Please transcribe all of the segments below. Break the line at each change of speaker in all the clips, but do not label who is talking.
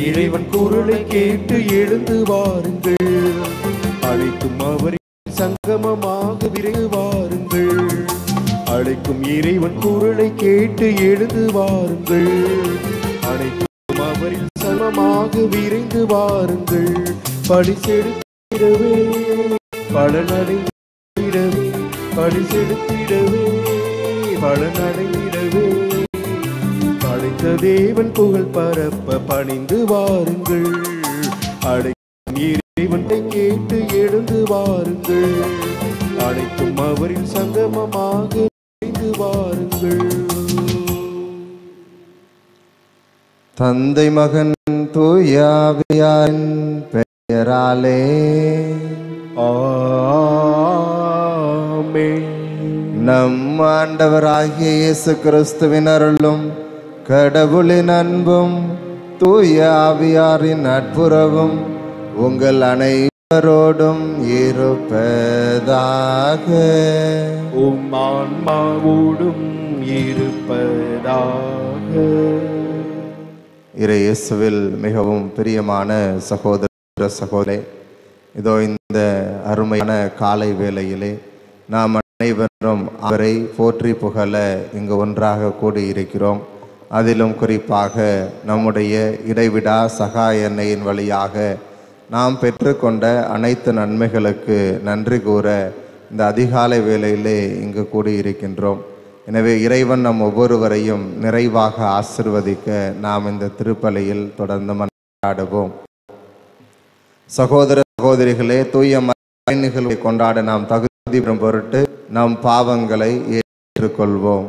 இறைவன் குரலை கேட்டு எழுந்து வாருங்கள். அழைக்கும் அவரின் சங்கமமாக விரைந்து வாருங்கள். அழைக்கும் இறைவன் குரலை கேட்டு எழுந்து வாருங்கள். அழைக்கும் அவரின் சங்கமமாக விரைந்து வாருங்கள். படி செலுத்திடவே பலனடைந்திடவே, படி செலுத்திடவே பலனடைந்திடவே, படைத்த தேவன் புகழ் பரப்ப பணிந்து வாருங்கள். அழைக்கும் இறைவனை கேட்டு எழுந்து வாருங்கள். அனைத்தும் அவரின் சங்கமமாக விரைந்து வாருங்கள்.
தந்தை மகன் தூய ஆவியாரின் பெயராலே
ஆமென்.
நம் ஆண்டவராகிய இயேசு கிறிஸ்துவின் அருளும் கடவுளின் அன்பும் தூய ஆவியாரின் நட்புறவும் உங்கள் அனைவரோடும் இருப்பதாக.
உம் ஆன்மாவோடும் இருப்பதாக.
இறை இயேசுவில் மிகவும் பிரியமான சகோதர சகோதரே, இதோ இந்த அருமையான காலை வேளையிலே நாம் அனைவரும் அவரை போற்றி புகழ இங்கு ஒன்றாக கூடியிருக்கிறோம். அதிலும் குறிப்பாக நம்முடைய இடைவிடா சகாய எண்ணெயின் வழியாக நாம் பெற்றுக்கொண்ட அனைத்து நன்மைகளுக்கு நன்றி கூற இந்த அதிகாலை வேளையிலே இங்கு கூடியிருக்கின்றோம். எனவே இறைவன் நம் ஒவ்வொருவரையும் நிறைவாக ஆசிர்வதிக்க நாம் இந்த திருப்பலியில் தொடர்ந்து மன்றாடுவோம். சகோதர சகோதரிகளே, தூய நிகழ்வை கொண்டாட நாம் தகுதி பெறும் பொருட்டு நம் பாவங்களை ஏற்றுக்கொள்வோம்.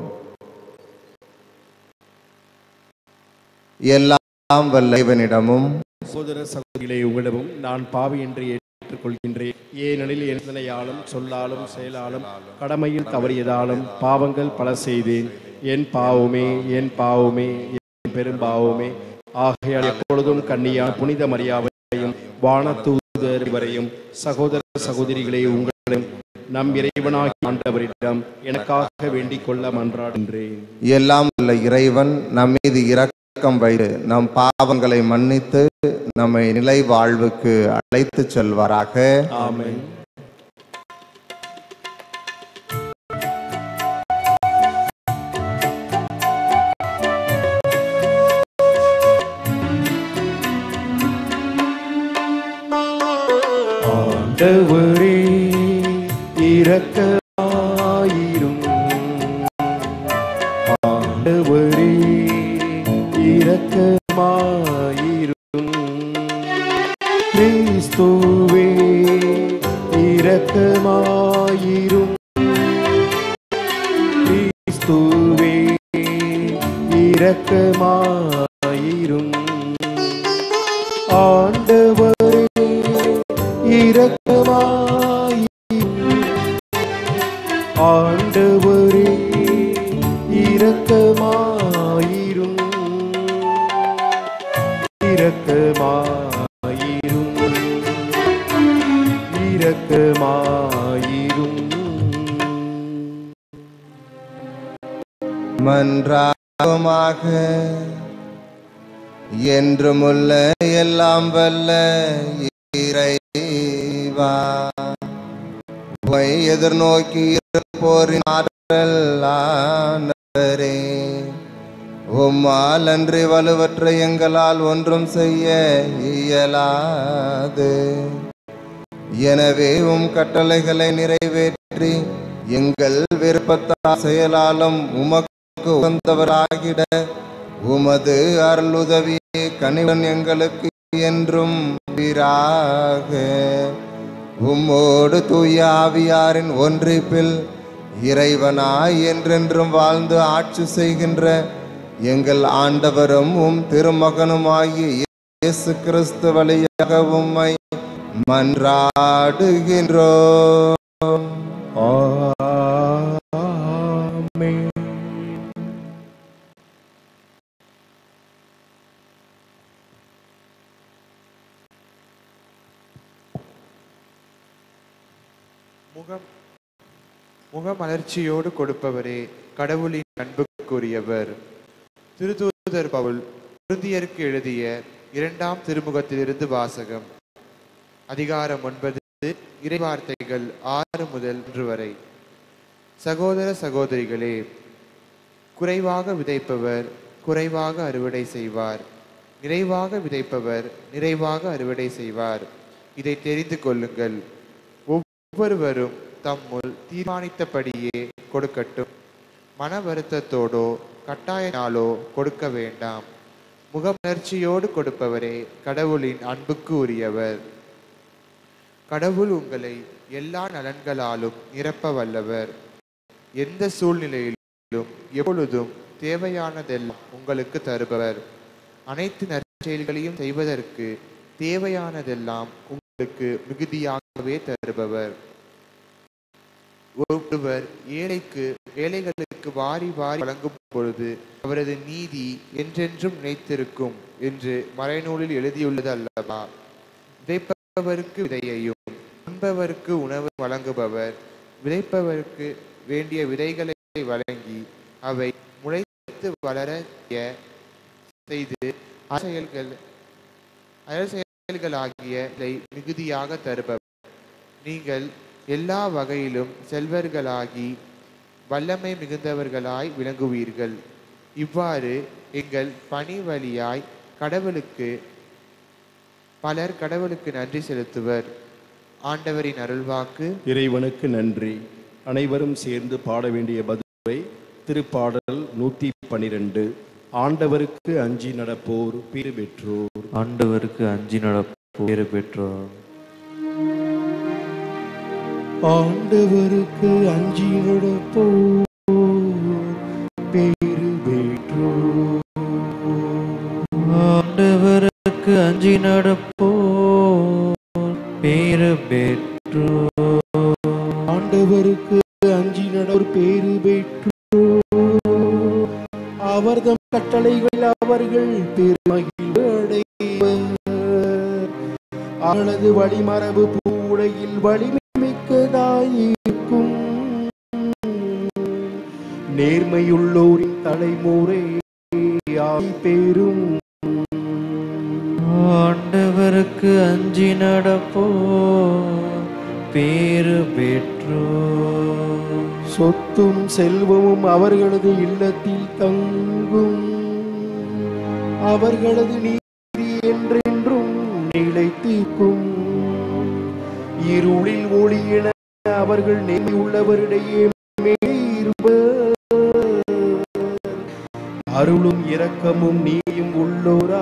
எல்லாம் வல்ல இறைவனிடமும்
சகோதர சகோதரிகளே, உங்களிடமும் நான் பாவி என்று ஏற்றுக்கொள்கின்றேன். ஏனெனில் என் சிந்தனையாலும் சொல்லாலும் செயலாலும் கடமையில் தவறியதாலும் பாவங்கள் பல செய்தேன். என் பாவமே, என் பாவமே, என் பெரும்பாவமே. ஆகையால் எப்பொழுதும் கன்னியான புனித மரியாவையும் வானதூதர் வரையும் சகோதர சகோதரிகளே, உங்களிடம் நம் இறைவனாகிய ஆண்டவரிடம் எனக்காக வேண்டிக் கொள்ள மன்றாடுகின்றேன்.
எல்லாம் வல்ல இறைவன் நம் மீது இரக்கம் வைத்து நம் பாவங்களை மன்னித்து நம்மை நிலை வாழ்வுக்கு அழைத்து செல்வாராக.
ஆமென். ஆண்டவரே இரக்கமாயிரும். ஆண்டவரே இரக்கமாயிரும். கிறிஸ்துவே இரக்கமாயிரும். கிறிஸ்துவே இரக்கமாயிரும். ஆண்டவரே இரக்கமாயிரும். ஆண்டவரே இரக்கமாயிரும். இரக்கமாயிரும். இரக்கமாயிரும்.
மன்றாடுவோமாக. என்றுமுள்ள எல்லாம் வல்ல இறைவா, உம்மை எதிர்நோக்கி இருப்போரின் ஆற்றல் ஆண்டவரே, உம்மால் அன்றி வலுவற்ற எங்களால் ஒன்றும் செய்ய இயலாது. எனவே உம் கட்டளைகளை நிறைவேற்றி எங்கள் விருப்பத்தால் செயலாலும் உமக்கு உகந்தவராகிட உமது அருளுதவியை கனிவுடன் எங்களுக்கு என்றும் வீராக. உம்மோடு தூய ஆவியாரின் ஒன்றிப்பில் இறைவனாய் என்றென்றும் வாழ்ந்து ஆட்சி செய்கின்ற எங்கள் ஆண்டவரும் உம் திருமகனுமாகிய இயேசு கிறிஸ்து வழியாக உம்மை மன்றாடுகின்றோம்.
ஆமென்.
முகமலர்ச்சியோடு கொடுப்பவரே, கடவுளின் அன்புக்குரியவர். திருத்தூதர் பவுல் கொரிந்தியருக்கு எழுதிய இரண்டாம் திருமுகத்திலிருந்து வாசகம். அதிகாரம் 9, இறைவார்த்தைகள் 6 முதல் 1 வரை. சகோதர சகோதரிகளே, குறைவாக விதைப்பவர் குறைவாக அறுவடை செய்வார், நிறைவாக விதைப்பவர் நிறைவாக அறுவடை செய்வார். இதை தெரிந்து கொள்ளுங்கள். ஒவ்வொருவரும் தம்முள் தீர்மானித்தபடியே கொடுக்கட்டும். மன வருத்தத்தோடோ கட்டாயினாலோ கொடுக்க வேண்டாம். முகமலர்ச்சியோடு கொடுப்பவரே கடவுளின் அன்புக்கு உரியவர். கடவுள் உங்களை எல்லா நலன்களாலும் நிரப்ப வல்லவர். எந்த சூழ்நிலையிலும் எப்பொழுதும் தேவையானதெல்லாம் உங்களுக்கு தருபவர். அனைத்து நற்செயல்களையும் செய்வதற்கு தேவையானதெல்லாம் உங்களுக்கு மிகுதியாகவே தருபவர். ஒருவர் ஏழைகளுக்கு வாரி வாரி வழங்கும் பொழுது அவரது நீதி என்றென்றும் நிலைத்திருக்கும் என்று மறைநூலில் எழுதியுள்ளது அல்லவா? விதைப்பவருக்கு விதையையும் உண்பவருக்கு உணவு வழங்குபவர். விதைப்பவருக்கு வேண்டிய விதைகளை வழங்கி அவை முளைத்து வளர செய்து செயல்களாகிய மிகுதியாக தருபவர். நீங்கள் எல்லா வகையிலும் செல்வர்களாகி வல்லமை மிகுந்தவர்களாய் விளங்குவீர்கள். இவ்வாறு எங்கள் பணி வழியாய் பலர் கடவுளுக்கு நன்றி செலுத்துவர். ஆண்டவரின் அருள்வாக்கு.
இறைவனுக்கு நன்றி. அனைவரும் சேர்ந்து பாட வேண்டிய பதிலை திருப்பாடல் 112. ஆண்டவருக்கு அஞ்சி நடப்போர் பேறு பெற்றோர்.
ஆண்டவருக்கு அஞ்சி நடப்போர் பேறு பெற்றோர்.
ஆண்டவருக்கு அஞ்சி நடப்போர் பேறு பெற்றோர்.
ஆண்டவருக்கு அஞ்சி நடப்போர் பேறு பெற்றோர்.
ஆண்டவருக்கு அஞ்சி நடப்போர் பேறு பெற்றோர். அவர்தம் கட்டளைகள் அவர்கள் பெருமகிழ்வு அடைவர். அவளது வழிமரபு பூவுலகில் வலிமை மிக்கதாயிருக்கும். நேர்மையுள்ளோரின் தலைமுறை பெறும்.
ஆண்டவருக்கு அஞ்சி நடப்போர் பேறு பெற்றோர்.
சொத்தும் செல்வமும் அவர்களது இல்லத்தில் தங்கும். அவர்களது நீதி என்றென்றும் நிலைத்திருக்கும். இருளில் ஒளி என அவர்கள் நேர்மையுள்ளவரிடையே மேலிருப்பர். அருளும் இரக்கமும் நீயும் உள்ளோராயிருப்பர்.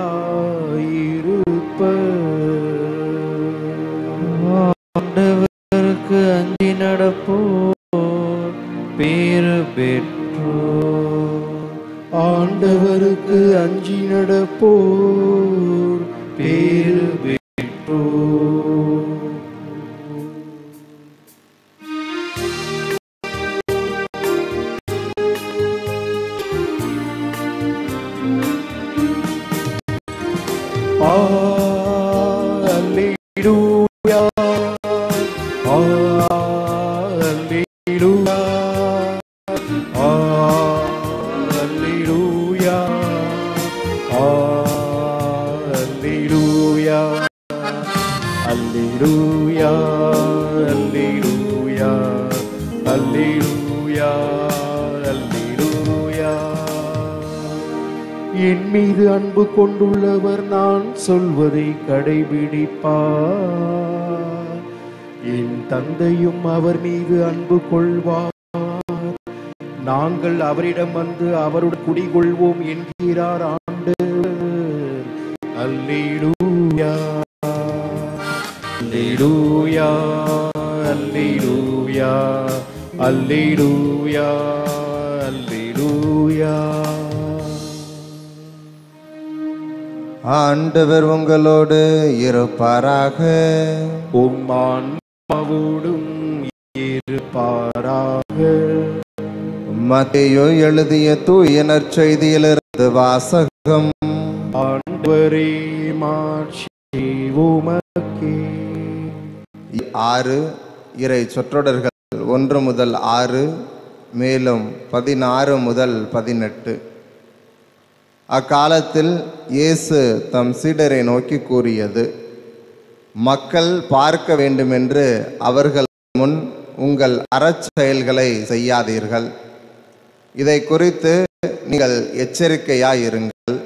ஆண்டவருக்கு அஞ்சி நடப்போர் பேறு பெற்றோர்.
ஆண்டவருக்கு அஞ்சி நடப்போர் பேறு பெற்றோர். Alleluia, alleluia, alleluia, alleluia, alleluia, alleluia, alleluia, alleluia. என் மீது அன்பு கொண்டுள்ளவர் நான் சொல்வதை கடைபிடிப்பார். என் தந்தையும் அவர் மீது அன்பு கொள்வார். நாங்கள் அவரிடம் வந்து அவருடன் குடிகொள்வோம் என்கிறார் ஆண்டவர். அல்லேலூயா, அல்லேலூயா, அல்லேலூயா, அல்லேலூயா, அல்லேலூயா.
ஆண்டவர் உங்களோடு இருப்பாராக.
உம் ஆன்மாவோடும் இருப்பாராக.
மத்தேயு எழுதிய தூய நற்செய்தியிலிருந்து வாசகம்.
ஆண்டவரே மாட்சி உமக்கே.
6 இறை சொற்றொடர்கள் 1 முதல் 6, மேலும் 16 முதல் 18. அக்காலத்தில் இயேசு தம் சீடரை நோக்கி கூறியது, மக்கள் பார்க்க வேண்டுமென்று அவர்கள் முன் உங்கள் அறச்செயல்களை செய்யாதீர்கள். இதை குறித்து நீங்கள் எச்சரிக்கையாயிருங்கள்.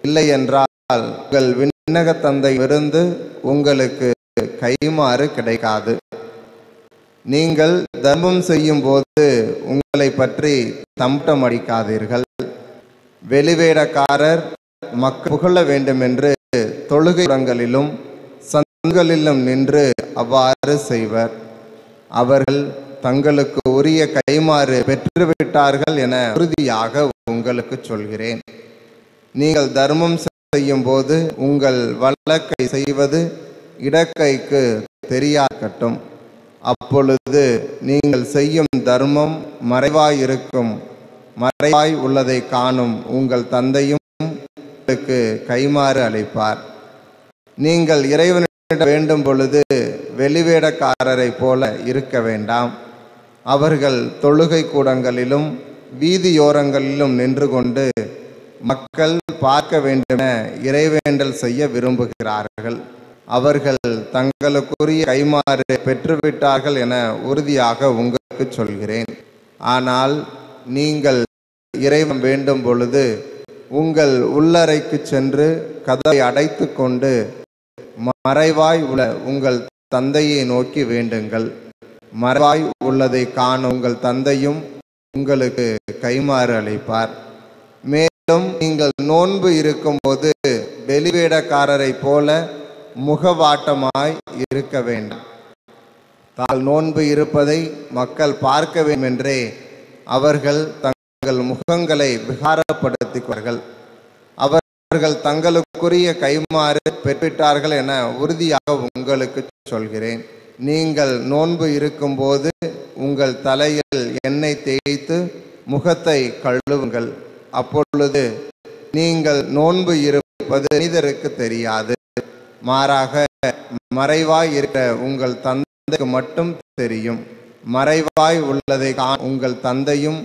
இல்லை என்றால் உங்கள் விண்ணக தந்தையிலிருந்து உங்களுக்கு கைமாறு கிடைக்காது. நீங்கள் தர்மம் செய்யும் போது உங்களை பற்றி தம்பட்டம் அடிக்காதீர்கள். வெளிவேடக்காரர் மக்கள் புகழ வேண்டுமென்று தொழுகைகளிலும் சந்துகளிலும் நின்று அவ்வாறு செய்வர். அவர்கள் தங்களுக்கு உரிய கைமாறு பெற்றுவிட்டார்கள் என உறுதியாக உங்களுக்கு சொல்கிறேன். நீங்கள் தர்மம் செய்யும் போது உங்கள் வலக்கை செய்வது இடக்கைக்கு தெரியாக்கட்டும். அப்பொழுது நீங்கள் செய்யும் தர்மம் மறைவாய் உள்ளதை காணும் உங்கள் தந்தையும் உங்களுக்கு கைமாறு அளிப்பார். நீங்கள் இறைவனிடம் வேண்டும் பொழுது வெளிவேடக்காரரை போல இருக்க வேண்டாம். அவர்கள் தொழுகை கூடங்களிலும் வீதியோரங்களிலும் நின்று கொண்டு மக்கள் பார்க்க வேண்டுமென இறைவேண்டல் செய்ய விரும்புகிறார்கள். அவர்கள் தங்களுக்குரிய கைமாறு பெற்றுவிட்டார்கள் என உறுதியாக உங்களுக்கு சொல்கிறேன். ஆனால் நீங்கள் இறைவன் வேண்டும் பொழுது உங்கள் உள்ளறைக்கு சென்று கதவை அடைத்து கொண்டு மறைவாய் உள்ள உங்கள் தந்தையை நோக்கி வேண்டுங்கள். மறைவாய் உள்ளதை காணும் உங்கள் தந்தையும் உங்களுக்கு கைமாறு அளிப்பார். மேலும் நீங்கள் நோன்பு இருக்கும்போது வெளிவேடக்காரரை போல முகவாட்டமாய் இருக்க வேண்டாம். தாங்கள் நோன்பு இருப்பதை மக்கள் பார்க்க வேண்டும் என்றே அவர்கள் தங்கள் முகங்களை விகாரப்படுத்திக்கிறார்கள். அவர்கள் தங்களுக்குரிய கைமாறு பெற்றுவிட்டார்கள் என உறுதியாக உங்களுக்கு சொல்கிறேன். நீங்கள் நோன்பு இருக்கும்போது உங்கள் தலையில் எண்ணெய் தேய்த்து முகத்தை கழுவுங்கள். அப்பொழுது நீங்கள் நோன்பு இருப்பது மனிதருக்கு தெரியாது. மாறாக மறைவாய் இருக்கிற உங்கள் தந்தைக்கு மட்டும் தெரியும். மறைவாய் உள்ளதை உங்கள் தந்தையும்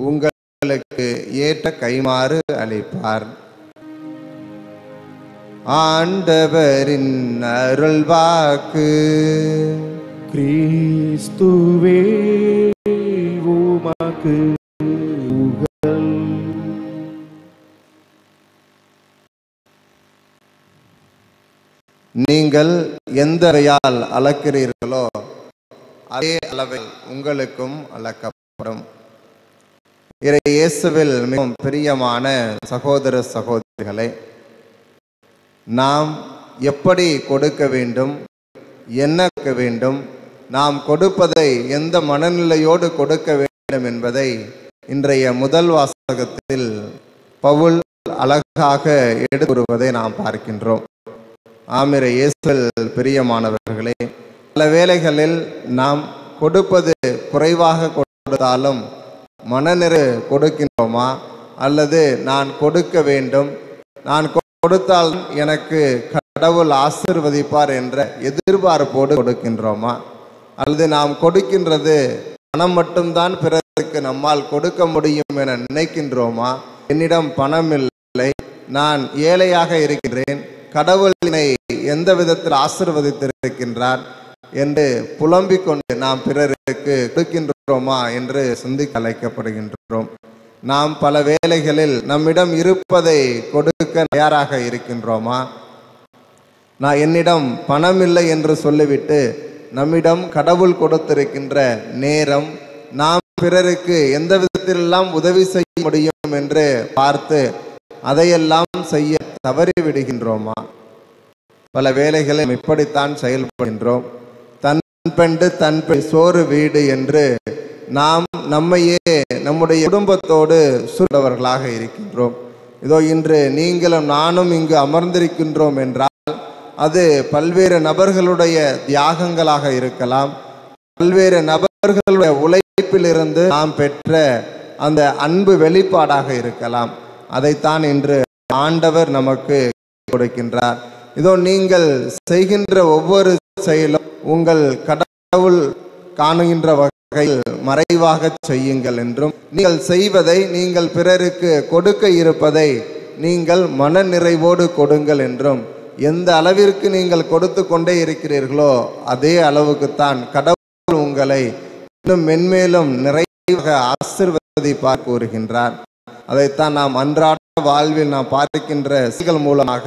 உங்களுக்கு ஏற்ற கைமாறு அளிப்பார். ஆண்டவரின் அருள்வாக்கு.
கிறிஸ்துவே உமக்கு புகழ்.
நீங்கள் எந்த அளவையால் அளக்கிறீர்களோ அதே அளவில் உங்களுக்கும் அளக்கப்படும். இயேசுவில் மிகவும் பிரியமான சகோதர சகோதரிகளே, நாம் எப்படி கொடுக்க வேண்டும், என்ன வேண்டும், நாம் கொடுப்பதை எந்த மனநிலையோடு கொடுக்க வேண்டும் என்பதை இன்றைய முதல் வாசகத்தில் பவுல் அழகாக எடுத்து கூறுவதை நாம் பார்க்கின்றோம். ஆமிர இயேசுவில் பிரியமானவர்களே, பல வேளைகளில் நாம் கொடுப்பது குறைவாக கொடுத்தாலும் மனநிறை கொடுக்கின்றோமா, அல்லது நான் கொடுக்க வேண்டும், நான் கொடுத்தால் எனக்கு கடவுள் ஆசீர்வதிப்பார் என்ற எதிர்பார்ப்போடு கொடுக்கின்றோமா, அல்லது நாம் கொடுக்கின்றது பணம் மட்டும்தான் பிறருக்கு நம்மால் கொடுக்க முடியும் என நினைக்கின்றோமா? என்னிடம் பணம் இல்லை, நான் ஏழையாக இருக்கின்றேன், கடவுள் என்னை எந்த விதத்தில் ஆசீர்வதித்திருக்கின்றார் என்று புலம்பிக் கொண்டு நாம் பிறருக்கு கொடுக்கின்றோமா என்று சிந்திக்க அழைக்கப்படுகின்றோம். நாம் பல வேளைகளில் நம்மிடம் இருப்பதை கொடுக்க தயாராக இருக்கின்றோமா? நான் என்னிடம் பணம் இல்லை என்று சொல்லிவிட்டு நம்மிடம் கடவுள் கொடுத்திருக்கின்ற நேரம், நாம் பிறருக்கு எந்த விதத்திலெல்லாம் உதவி செய்ய முடியும் என்று பார்த்து அதையெல்லாம் செய்ய தவறிவிடுகின்றோமா? பல வேளைகளில் இப்படித்தான் செயல்படுகின்றோம். தன் பெண்டு தன் சோறு வீடு என்று நாம் நம்மையே நம்முடைய குடும்பத்தோடு சூழ்ந்தவர்களாக இருக்கின்றோம். இதோ இன்று நீங்களும் நானும் இங்கு அமர்ந்திருக்கின்றோம் என்றால் அது பல்வேறு நபர்களுடைய தியாகங்களாக இருக்கலாம், பல்வேறு நபர்களுடைய உழைப்பிலிருந்து நாம் பெற்ற அந்த அன்பு வெளிப்பாடாக இருக்கலாம். அதைத்தான் இன்று ஆண்டவர் நமக்கு கொடுக்கின்றார். இதோ நீங்கள் செய்கின்ற ஒவ்வொரு செயலும் உங்கள் கடவுள் காணுகின்ற வகையில் மறைவாக செய்யுங்கள் என்றும், நீங்கள் செய்வதை, நீங்கள் பிறருக்கு கொடுக்க இருப்பதை நீங்கள் மன நிறைவோடு கொடுங்கள் என்றும், எந்த அளவிற்கு நீங்கள் கொடுத்து கொண்டே இருக்கிறீர்களோ அதே அளவுக்குத்தான் கடவுள் உங்களை இன்னும் மென்மேலும் நிறைவாக ஆசீர்வதிப்பார் கூறுகின்றார். அதைத்தான் நாம் அன்றாட வாழ்வில் நாம் பார்க்கின்ற செயல்கள் மூலமாக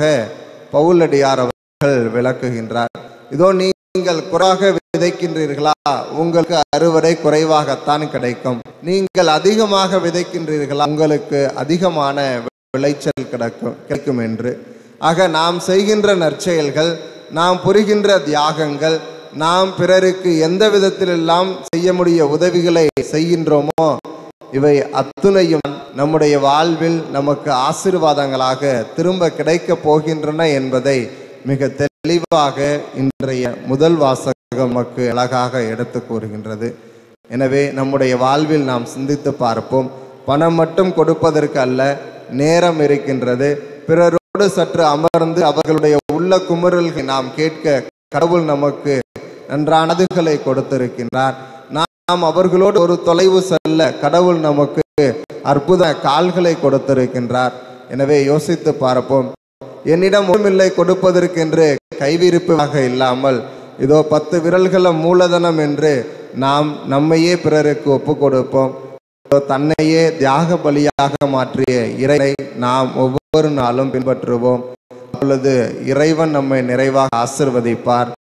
பவுலடியார் அவர்கள் விளக்குகின்றார். இதோ நீங்கள் குறைவாக விதைக்கின்றீர்களா, உங்களுக்கு அறுவடை குறைவாகத்தான் கிடைக்கும். நீங்கள் அதிகமாக விதைக்கின்றீர்களா, உங்களுக்கு அதிகமான விளைச்சல் கிடைக்கும் என்று. ஆக நாம் செய்கின்ற நற்செயல்கள், நாம் புரிகின்ற தியாகங்கள், நாம் பிறருக்கு எந்த விதத்திலெல்லாம் செய்ய முடிய உதவிகளை செய்கின்றோமோ இவை அத்துணையும் நம்முடைய வாழ்வில் நமக்கு ஆசீர்வாதங்களாக திரும்ப கிடைக்கப் போகின்றன என்பதை மிக தெளிவாக இன்றைய முதல் வாசகம் நமக்கு அழகாக எடுத்து கூறுகின்றது. எனவே நம்முடைய வாழ்வில் நாம் சிந்தித்து பார்ப்போம். பணம் மட்டும் கொடுப்பதற்கு அல்ல, நேரம் இருக்கின்றது. பிறரோடு சற்று அமர்ந்து அவர்களுடைய உள்ள குமுறல்களை நாம் கேட்க கடவுள் நமக்கு நன்றானதுகளை கொடுத்திருக்கின்றார். நாம் அவர்களோடு ஒரு தொலைவு செல்ல கடவுள் நமக்கு அற்புத கால்களை கொடுத்திருக்கின்றார். எனவே யோசித்து பார்ப்போம். என்னிடம் ஒன்றுமில்லை கொடுப்பதற்கென்று கைவிரிப்பாக இல்லாமல், இதோ 10 விரல்கள மூலதனம் என்று நாம் நம்மையே பிறருக்கு ஒப்பு கொடுப்போம். தன்னையே தியாக பலியாக மாற்றிய இறைவனை நாம் ஒவ்வொரு நாளும் பின்பற்றுவோம். அப்பொழுது இறைவன் நம்மை நிறைவாக ஆசீர்வதிப்பார்.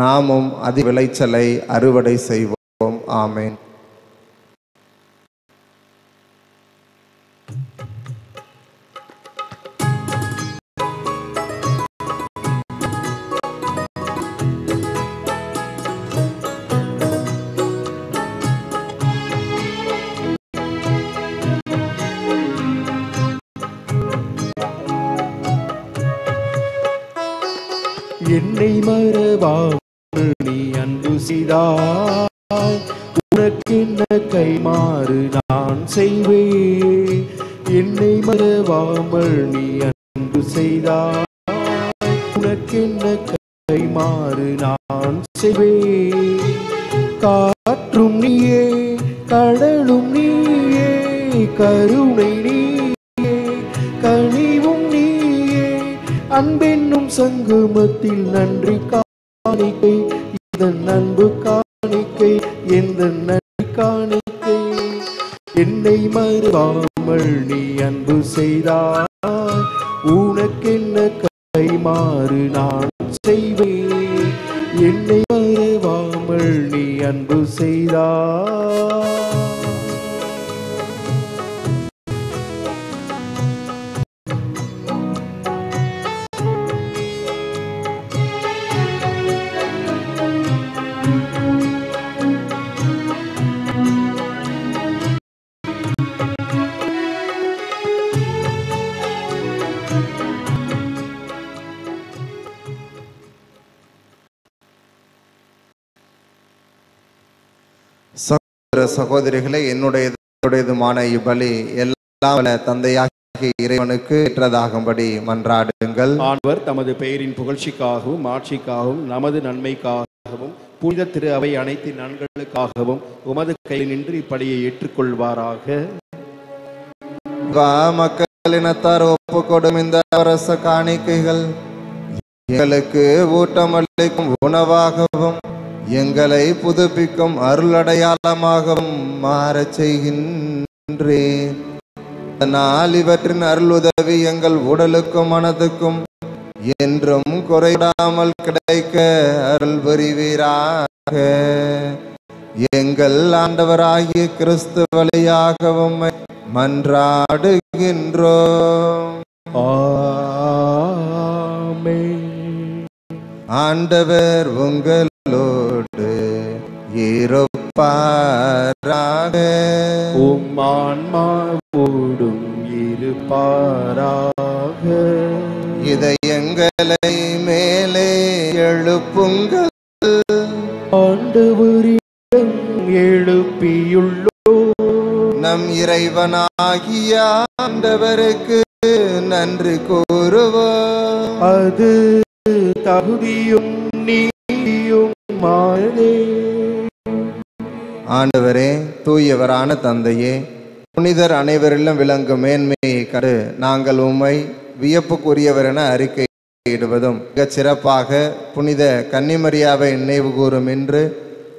நாமும் அதி விளைச்சலை அறுவடை செய்வோம். ஆமென்.
என்னை மறவாமல் நீ அன்பு செய்தாய், உனக்கென்ன கைமாறு நான் செய்வேன். என்னை மறவாமல் நீ அன்பு செய்தாய், உனக்கென்ன கைமாறு நான் செய்வேன். காற்றும் நீயே, கடலும் நீயே, கருணை நீயே, கனிவும் நீயே, அன்பென்னும் சங்கமத்தில் நன்றி காணிக்கை, இதன் அன்பு காணிக்கை, எந்த நன்றி காணிக்கை. என்னை மறவாமல் நீ அன்பு செய்தாய், உனக்கென்ன கைமாறு நான் செய்வேன். என்னை மறவாமல் நீ அன்பு செய்தாய்.
சகோதர சகோதரிகளே, என்னுடையதுமான இப்பலி எல்லாம் தந்தையாகிய இறைவனுக்கு ஏற்றதாகும்படி மன்றாடுங்கள்.
ஆண்டவர் தமது பெயரின் புகழ்ச்சிக்காகவும் ஆட்சிக்காகவும் நமது நன்மைக்காகவும் புனித திரு அவை அனைத்து நன்களுக்காகவும் உமது கையில் நின்று இப்படியை ஏற்றுக்கொள்வாராக.
மக்களினத்தார் ஒப்புக்கொடும் இந்த அரச காணிக்கைகள் எங்களுக்கு ஊட்டமளிக்கும் உணவாகவும் எங்களை புதுப்பிக்கும் அருளடையாளமாகவும் மாறச் செய்கின்றேன். அதனால் இவற்றின் அருளுதவி எங்கள் உடலுக்கும் மனதுக்கும் என்றும் குறைவிடாமல் கிடைக்க அருள் புரிவீராக. எங்கள் ஆண்டவராகிய கிறிஸ்து வழியாகவும் மன்றாடுகின்றோம்.
ஆமென்.
ஆண்டவர் உங்களோடு இருப்பாராக.
உம் ஆன்மாவோடும் இருப்பாராக.
இதயங்களை மேலே எழுப்புங்கள்.
ஆண்டவரிடம் எழுப்பியுள்ளோ
நம் இறைவனாகிய ஆண்டவருக்கு நன்றி கூறுவோம்.
அது தகுதியும் நீதியுமானதே.
ஆண்டவரே, தூயவரான தந்தையே, புனிதர் அனைவரிலும் விளங்கும் மேன்மையை கண்டு நாங்கள் உம்மை வியப்புக்குரியவர் என அறிக்கையிடுவதும் மிகச் சிறப்பாக புனித கன்னிமரியாவை நினைவு கூறும் என்று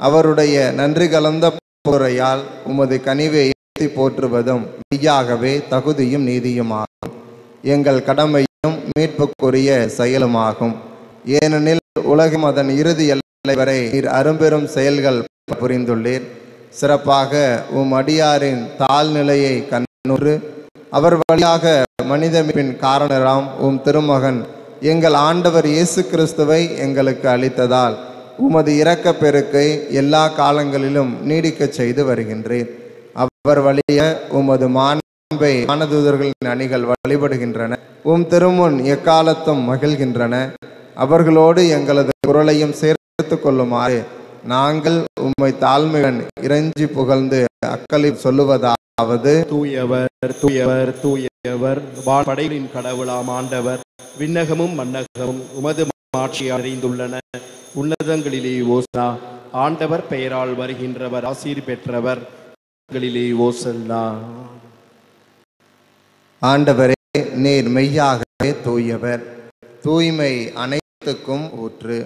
அவருடைய நன்றி கலந்த பொறையால் உமது கனிவை ஏற்றி போற்றுவதும் மெய்யாகவே தகுதியும் நீதியுமாகும். எங்கள் கடமையும் மீட்புக்குரிய செயலுமாகும். ஏனெனில் உலகம் அதன் இறுதி எல்லை வரை நீர் அரும்பெரும் செயல்கள் புரிந்துள்ளீர். சிறப்பாக உம் அடியாரின் தாழ்நிலையை கண்ணுற்று அவர் வழியாக மனித மீட்பின் காரணராம் உம் திருமகன் எங்கள் ஆண்டவர் இயேசு கிறிஸ்துவை எங்களுக்கு அளித்ததால் உமது இரக்கப் பெருக்கை எல்லா காலங்களிலும் நீடிக்கச் செய்து வருகின்றேன். அவர் வழிய உமது மாண்பை வானதூதர்களின் அணிகள் வழிபடுகின்றன. உம் திருமுன் எக்காலத்தும் மகிழ்கின்றன. அவர்களோடு எங்களது குரலையும் சேர்த்து கொள்ளுமாறு நாங்கள் உம்மை தாழ்மையுடன் இறைஞ்சி புகழ்ந்து அக்களி சொல்லுவதாவது:
தூயவர் தூயவர் தூயவர் படைகளின் கடவுளாம் ஆண்டவர், விண்ணகமும் மன்னகமும் உமது மாட்சியால் நிறைந்துள்ளன. உன்னதங்களிலே ஓசன்னா. ஆண்டவர் பெயரால் வருகின்றவர் ஆசீர் பெற்றவர். ஓசன்னா.
ஆண்டவரே, நீர் மெய்யாகவே தூயவர், தூய்மை அனைத்துக்கும் ஊற்று.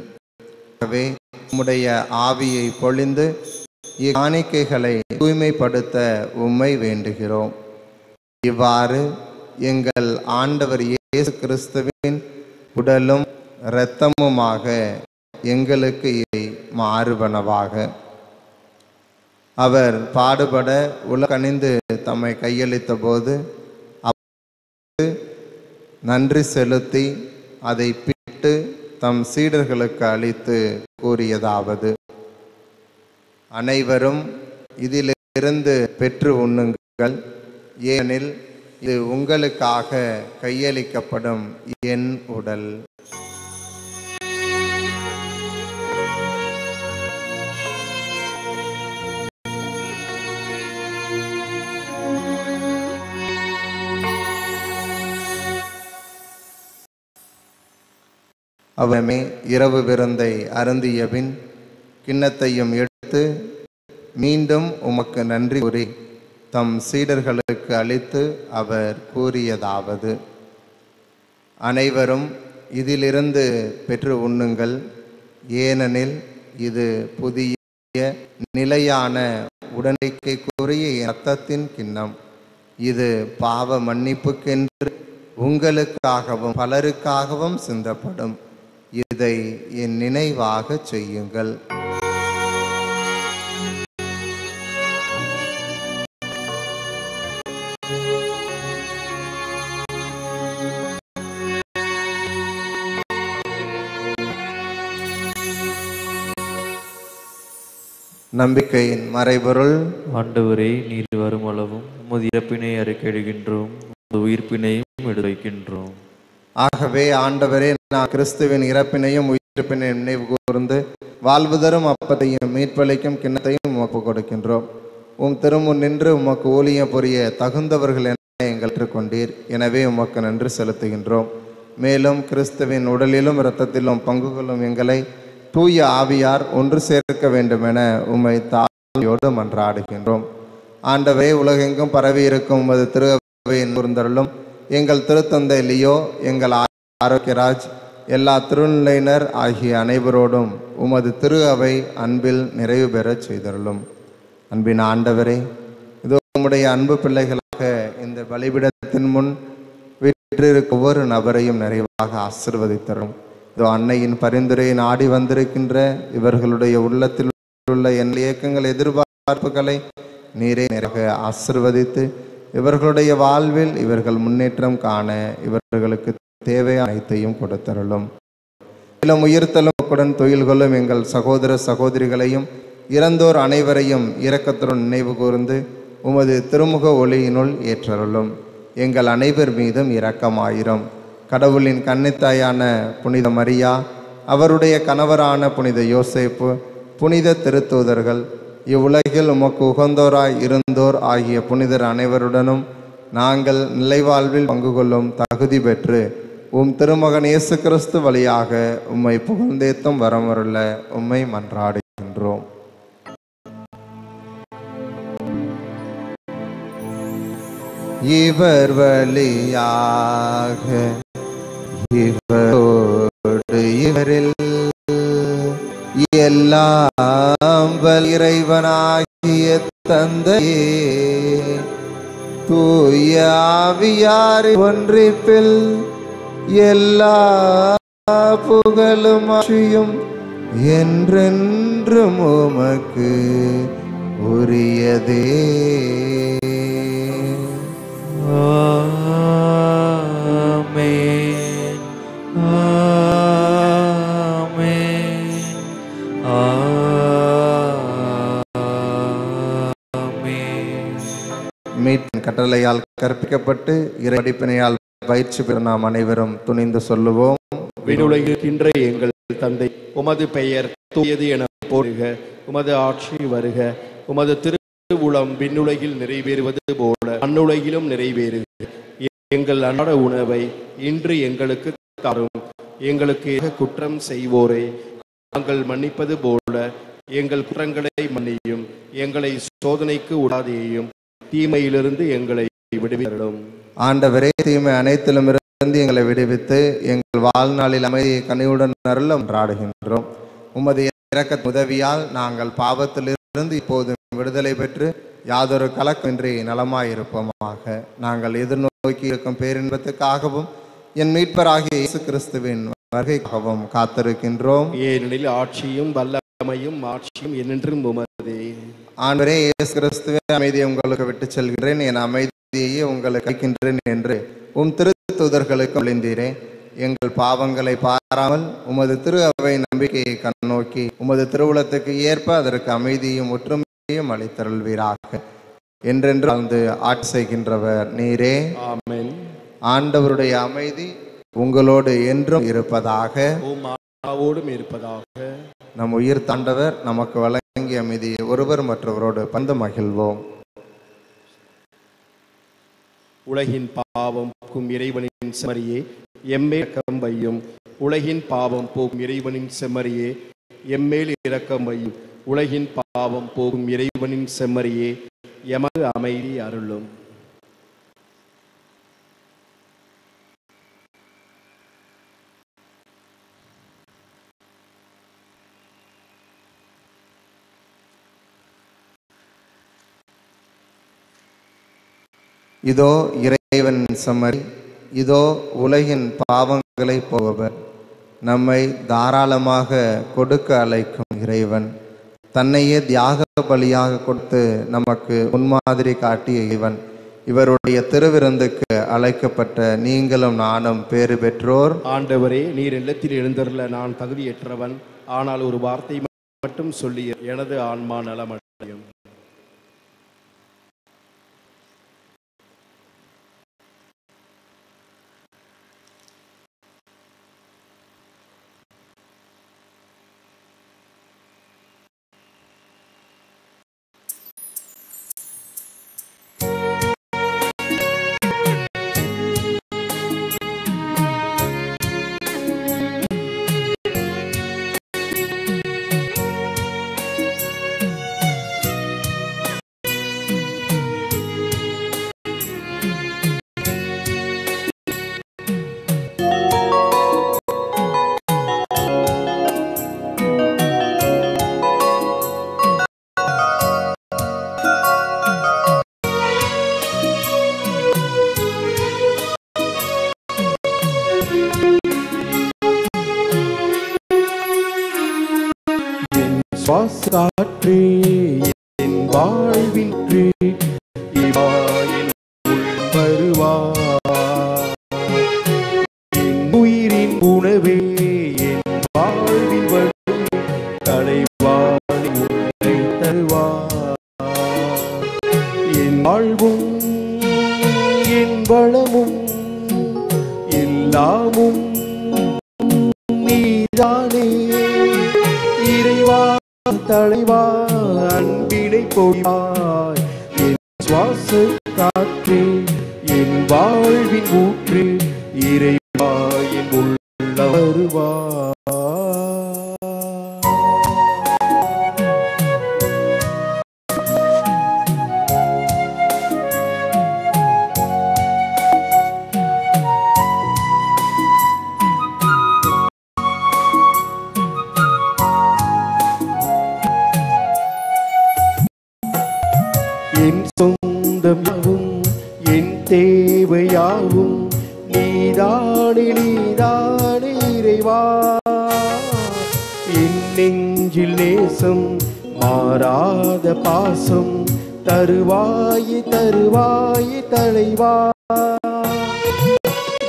உம்முடைய ஆவியை பொழிந்து இக்காணிக்கைகளை தூய்மைப்படுத்த உம்மை வேண்டுகிறோம். இவ்வாறு எங்கள் ஆண்டவர் இயேசு கிறிஸ்துவின் உடலும் இரத்தமுமாக எங்களுக்கு மாறுவனவாக. அவர் பாடுபட உலகணிந்து தம்மை கையளித்த போது நன்றி செலுத்தி அதை பிட்டு தம் சீடர்களுக்கு அளித்து கூறியதாவது: அனைவரும் இதிலிருந்து பெற்று உண்ணுங்கள், ஏனெனில் இது உங்களுக்காக கையளிக்கப்படும் என் உடல். அவமே இரவு விருந்தை அருந்தியபின் கிண்ணத்தையும் எடுத்து மீண்டும் உமக்கு நன்றி கூறி தம் சீடர்களுக்கு அளித்து அவர் கூறியதாவது: அனைவரும் இதிலிருந்து பெற்று உண்ணுங்கள், ஏனெனில் இது புதிய நிலையான உடன்படிக்கைக்குரிய இரத்தத்தின் கிண்ணம். இது பாவ மன்னிப்புக்கென்று உங்களுக்காகவும் பலருக்காகவும் சிந்தப்படும். இதை என் நினைவாக செய்யுங்கள். நம்பிக்கையின் மறைபொருள்.
ஆண்டவரே, நீர் வரும் அளவும் உமது இறப்பினை அறிக்கையிடுகின்றோம், உமது உயிர்ப்பினையும் எடுத்துரைக்கின்றோம்.
ஆகவே ஆண்டவரே, நான் கிறிஸ்துவின் இறப்பினையும் உயிர்ப்பினையும் நினைவு கூர்ந்து வாழ்வு தரும் அப்பத்தையும் மீட்பளிக்கும் கிண்ணத்தையும் உமக்கு கொடுக்கின்றோம். உம் திருமுன் நின்று உமக்கு ஊழியம் புரிய தகுந்தவர்கள் என எங்கள் ஏற்றுக்கொண்டீர். எனவே உமக்கு நன்றி செலுத்துகின்றோம். மேலும் கிறிஸ்துவின் உடலிலும் இரத்தத்திலும் பங்கு கொள்ளும் எங்களை தூய ஆவியார் ஒன்று சேர்க்க வேண்டுமென உம்மை தாழ்மையோடு மன்றாடுகின்றோம். ஆண்டவரே, உலகெங்கும் பரவி இருக்கும் உமது திரு அவையின் கூர்ந்தருளும். எங்கள் திருத்தந்தை லியோ, எங்கள் ஆரோக்கியராஜ், எல்லா திருநிலையினர் ஆகிய அனைவரோடும் உமது திரு அவை அன்பில் நிறைவு பெறச் செய்தருளும். அன்பின் ஆண்டவரே, இதோ உம்முடைய அன்பு பிள்ளைகளாக இந்த பலிபீடத்தின் முன் வீற்றிருக்கும் ஒவ்வொரு நபரையும் நிறைவாக ஆசீர்வதித்தரும். இதோ அன்னையின் பரிந்துரையை நாடி வந்திருக்கின்ற இவர்களுடைய உள்ளத்தில் உள்ள என் இயக்கங்கள் எதிர்பார்ப்புகளை நீரே நிறைவாக ஆசீர்வதித்து இவர்களுடைய வாழ்வில் இவர்கள் முன்னேற்றம் காண இவர்களுக்கு தேவையான அனைத்தையும் கொடுத்தருளும். மேலும் உயிர்த்தலுடன் தொழில் கொள்ளும் எங்கள் சகோதர சகோதரிகளையும் இறந்தோர் அனைவரையும் இரக்கத்துடன் நினைவு கூர்ந்து உமது திருமுக ஒளியினுள் ஏற்றருளும். எங்கள் அனைவர் மீதும் இரக்கமாயிரும். கடவுளின் கன்னித்தாயான புனித மரியா, அவருடைய கணவரான புனித யோசேப்பு, புனித திருத்தூதர்கள், இவ்வுலகில் உமக்கு உகந்தோராய் இருந்தோர் ஆகிய புனிதர் அனைவருடனும் நாங்கள் நிலைவாழ்வில் பங்கு கொள்ளும் தகுதி பெற்று உம் திருமகன் இயேசு கிறிஸ்து வழியாக உம்மை புகழ்ந்தேத்தும் வரமருள உம்மை மன்றாடுகின்றோம். இவர் வழியாக இவரோடு இவரில் எல்லாம் வல்ல இறைவனாகிய தந்தையே தூய ஆவியாரின் ஒன்றிப்பில் எல்லா புகழும் ஆட்சியும் என்றென்றும் உமக்கு உரியதே.
ஆமென். ஆமென். ஆமென்.
மீட்பின் கட்டளையால் கற்பிக்கப்பட்டு இறை படிப்பினையால் பயிற்சி பெற நாம் அனைவரும் துணிந்து சொல்லுவோம்.
விண்ணுலகின்ற எங்கள் தந்தை, உமது பெயர் தூயது என போற்றுக. உமது ஆட்சி வருக. உமது திருவுளம் விண்ணுலகில் நிறைவேறுவது போல மண்ணுலகிலும் நிறைவேறுக. எங்கள் அன்றாட உணவை இன்று எங்களுக்கு தாரும். எங்களுக்கு குற்றம் செய்வோரை நாங்கள் மன்னிப்பது போல எங்கள் குற்றங்களை மன்னியும். எங்களை சோதனைக்கு உடாதேயும், தீமையிலிருந்து எங்களை விடுவித்தருளும்.
ஆண்டவரே, தீமை அனைத்திலும் இருந்து எங்களை விடுவித்து எங்கள் வாழ்நாளில் அமைதியை கனிவுடன் அருள மன்றாடுகின்றோம். உமது இரக்க உதவியால் நாங்கள் பாவத்திலிருந்து இப்போது விடுதலை பெற்று யாதொரு கலக்கமின்றி நலமாயிருப்போமாக. நாங்கள் எதிர்நோக்கி இருக்கும் பேரின்பத்துக்காகவும் என் மீட்பராகிய இயேசு கிறிஸ்துவின் வருகைக்காகவும் காத்திருக்கின்றோம்.
ஏனெனில் ஆட்சியும் வல்லமையும் மாட்சியும் என்றென்றும் உமதே.
ஆண்டவரே இயேசு கிறிஸ்துவே, அமைதியை உங்களுக்கு விட்டு செல்கிறேன், என் அமைதியையே உங்களுக்கு அளிக்கின்றேன் என்று திருத்தூதர்களுக்கு ஒளிந்தீரே. எங்கள் பாவங்களை பாராமல் உமது திரு அவை நம்பிக்கையை கண்ணோக்கி உமது திருவுளத்துக்கு ஏற்ப அதற்கு அமைதியும் ஒற்றுமையும் அளித்தருள்வீராக. என்றென்று வாழ்ந்து ஆட்சி செய்கின்றவர் நீரே.
ஆமென்.
ஆண்டவருடைய அமைதி உங்களோடு என்றும் இருப்பதாக.
ஓடும் இருப்பதாக.
நம் உயிர் தாண்டவர் நமக்கு வழங்கிய அமைதியை ஒருவர் மற்றவரோடு பந்து மகிழ்வோம்.
உலகின் பாவம் போக்கும் இறைவனின் செம்மறியே எம்மேல் இரக்கம் வையும். உலகின் பாவம் போக்கும் இறைவனின் செம்மறியே எம்மேல் இரக்கம் வையும். உலகின் பாவம் போக்கும் இறைவனின் செம்மறியே எமது அமைதி அருளும்.
இதோ இறைவன் செம்மறி, இதோ உலகின் பாவங்களை போவர். நம்மை தாராளமாக கொடுக்க அழைக்கும் இறைவன், தன்னையே தியாக பலியாக கொடுத்து நமக்கு முன்மாதிரி காட்டிய இவன். இவருடைய திருவிருந்துக்கு அழைக்கப்பட்ட நீங்களும் நானும் பேறு பெற்றோர்.
ஆண்டவரே, நீர் இல்லத்தில் எழுந்தருள நான் தகுதியற்றவன். ஆனால் ஒரு வார்த்தை மட்டும் சொல்லி எனது ஆன்மா நலமடையும். சுவாசகாற்றே என் வாழ்வின்றே இவாயின் வருவார். என் உயிரின் உணவே என் வாழ்வின் வழி தலைவாணி உன்னை தருவார். என் வாழ்வும் என் வளமும் எல்லாமும் நீதானே. இறைவா தலைவா அன்பினை பொழிவாய். என் சுவாச காற்றே என் வாழ்வின் ஊற்றே இறைவா என் உள்ள வருவாய். சொந்தம் யாவும் என் தேவையாவும் நீதானே நீதானே இறைவா. என் நெஞ்சில் நேசம் மாறாத பாசம் தருவாயே தருவாயே தலைவா.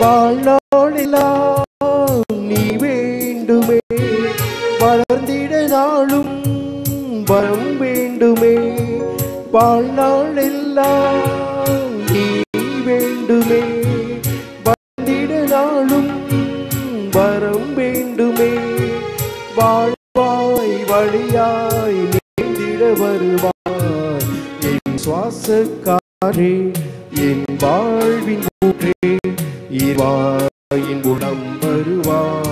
வாழ்நாளெல்லாம் நீ வேண்டுமே, வளர்ந்திட நாளும் வரம் வேண்டுமே. வாழ்நாளெல்லாம் நீ வேண்டுமே, வளர்ந்திட நாளும் வரம் வேண்டுமே. வாழ்வாய் வழியாய் நீந்திட வருவாய் என் சுவாசக்காரே, என் வாழ்வின் ஊற்றே, இறைவாயின் குணம் வருவாய்.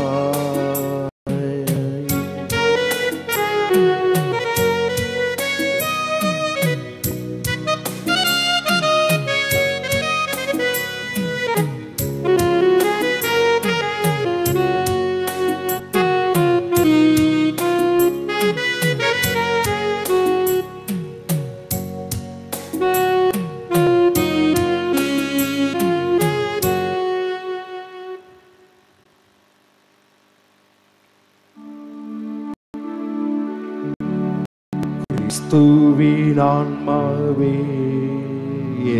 கிறிஸ்துவின் ஆன்மாவே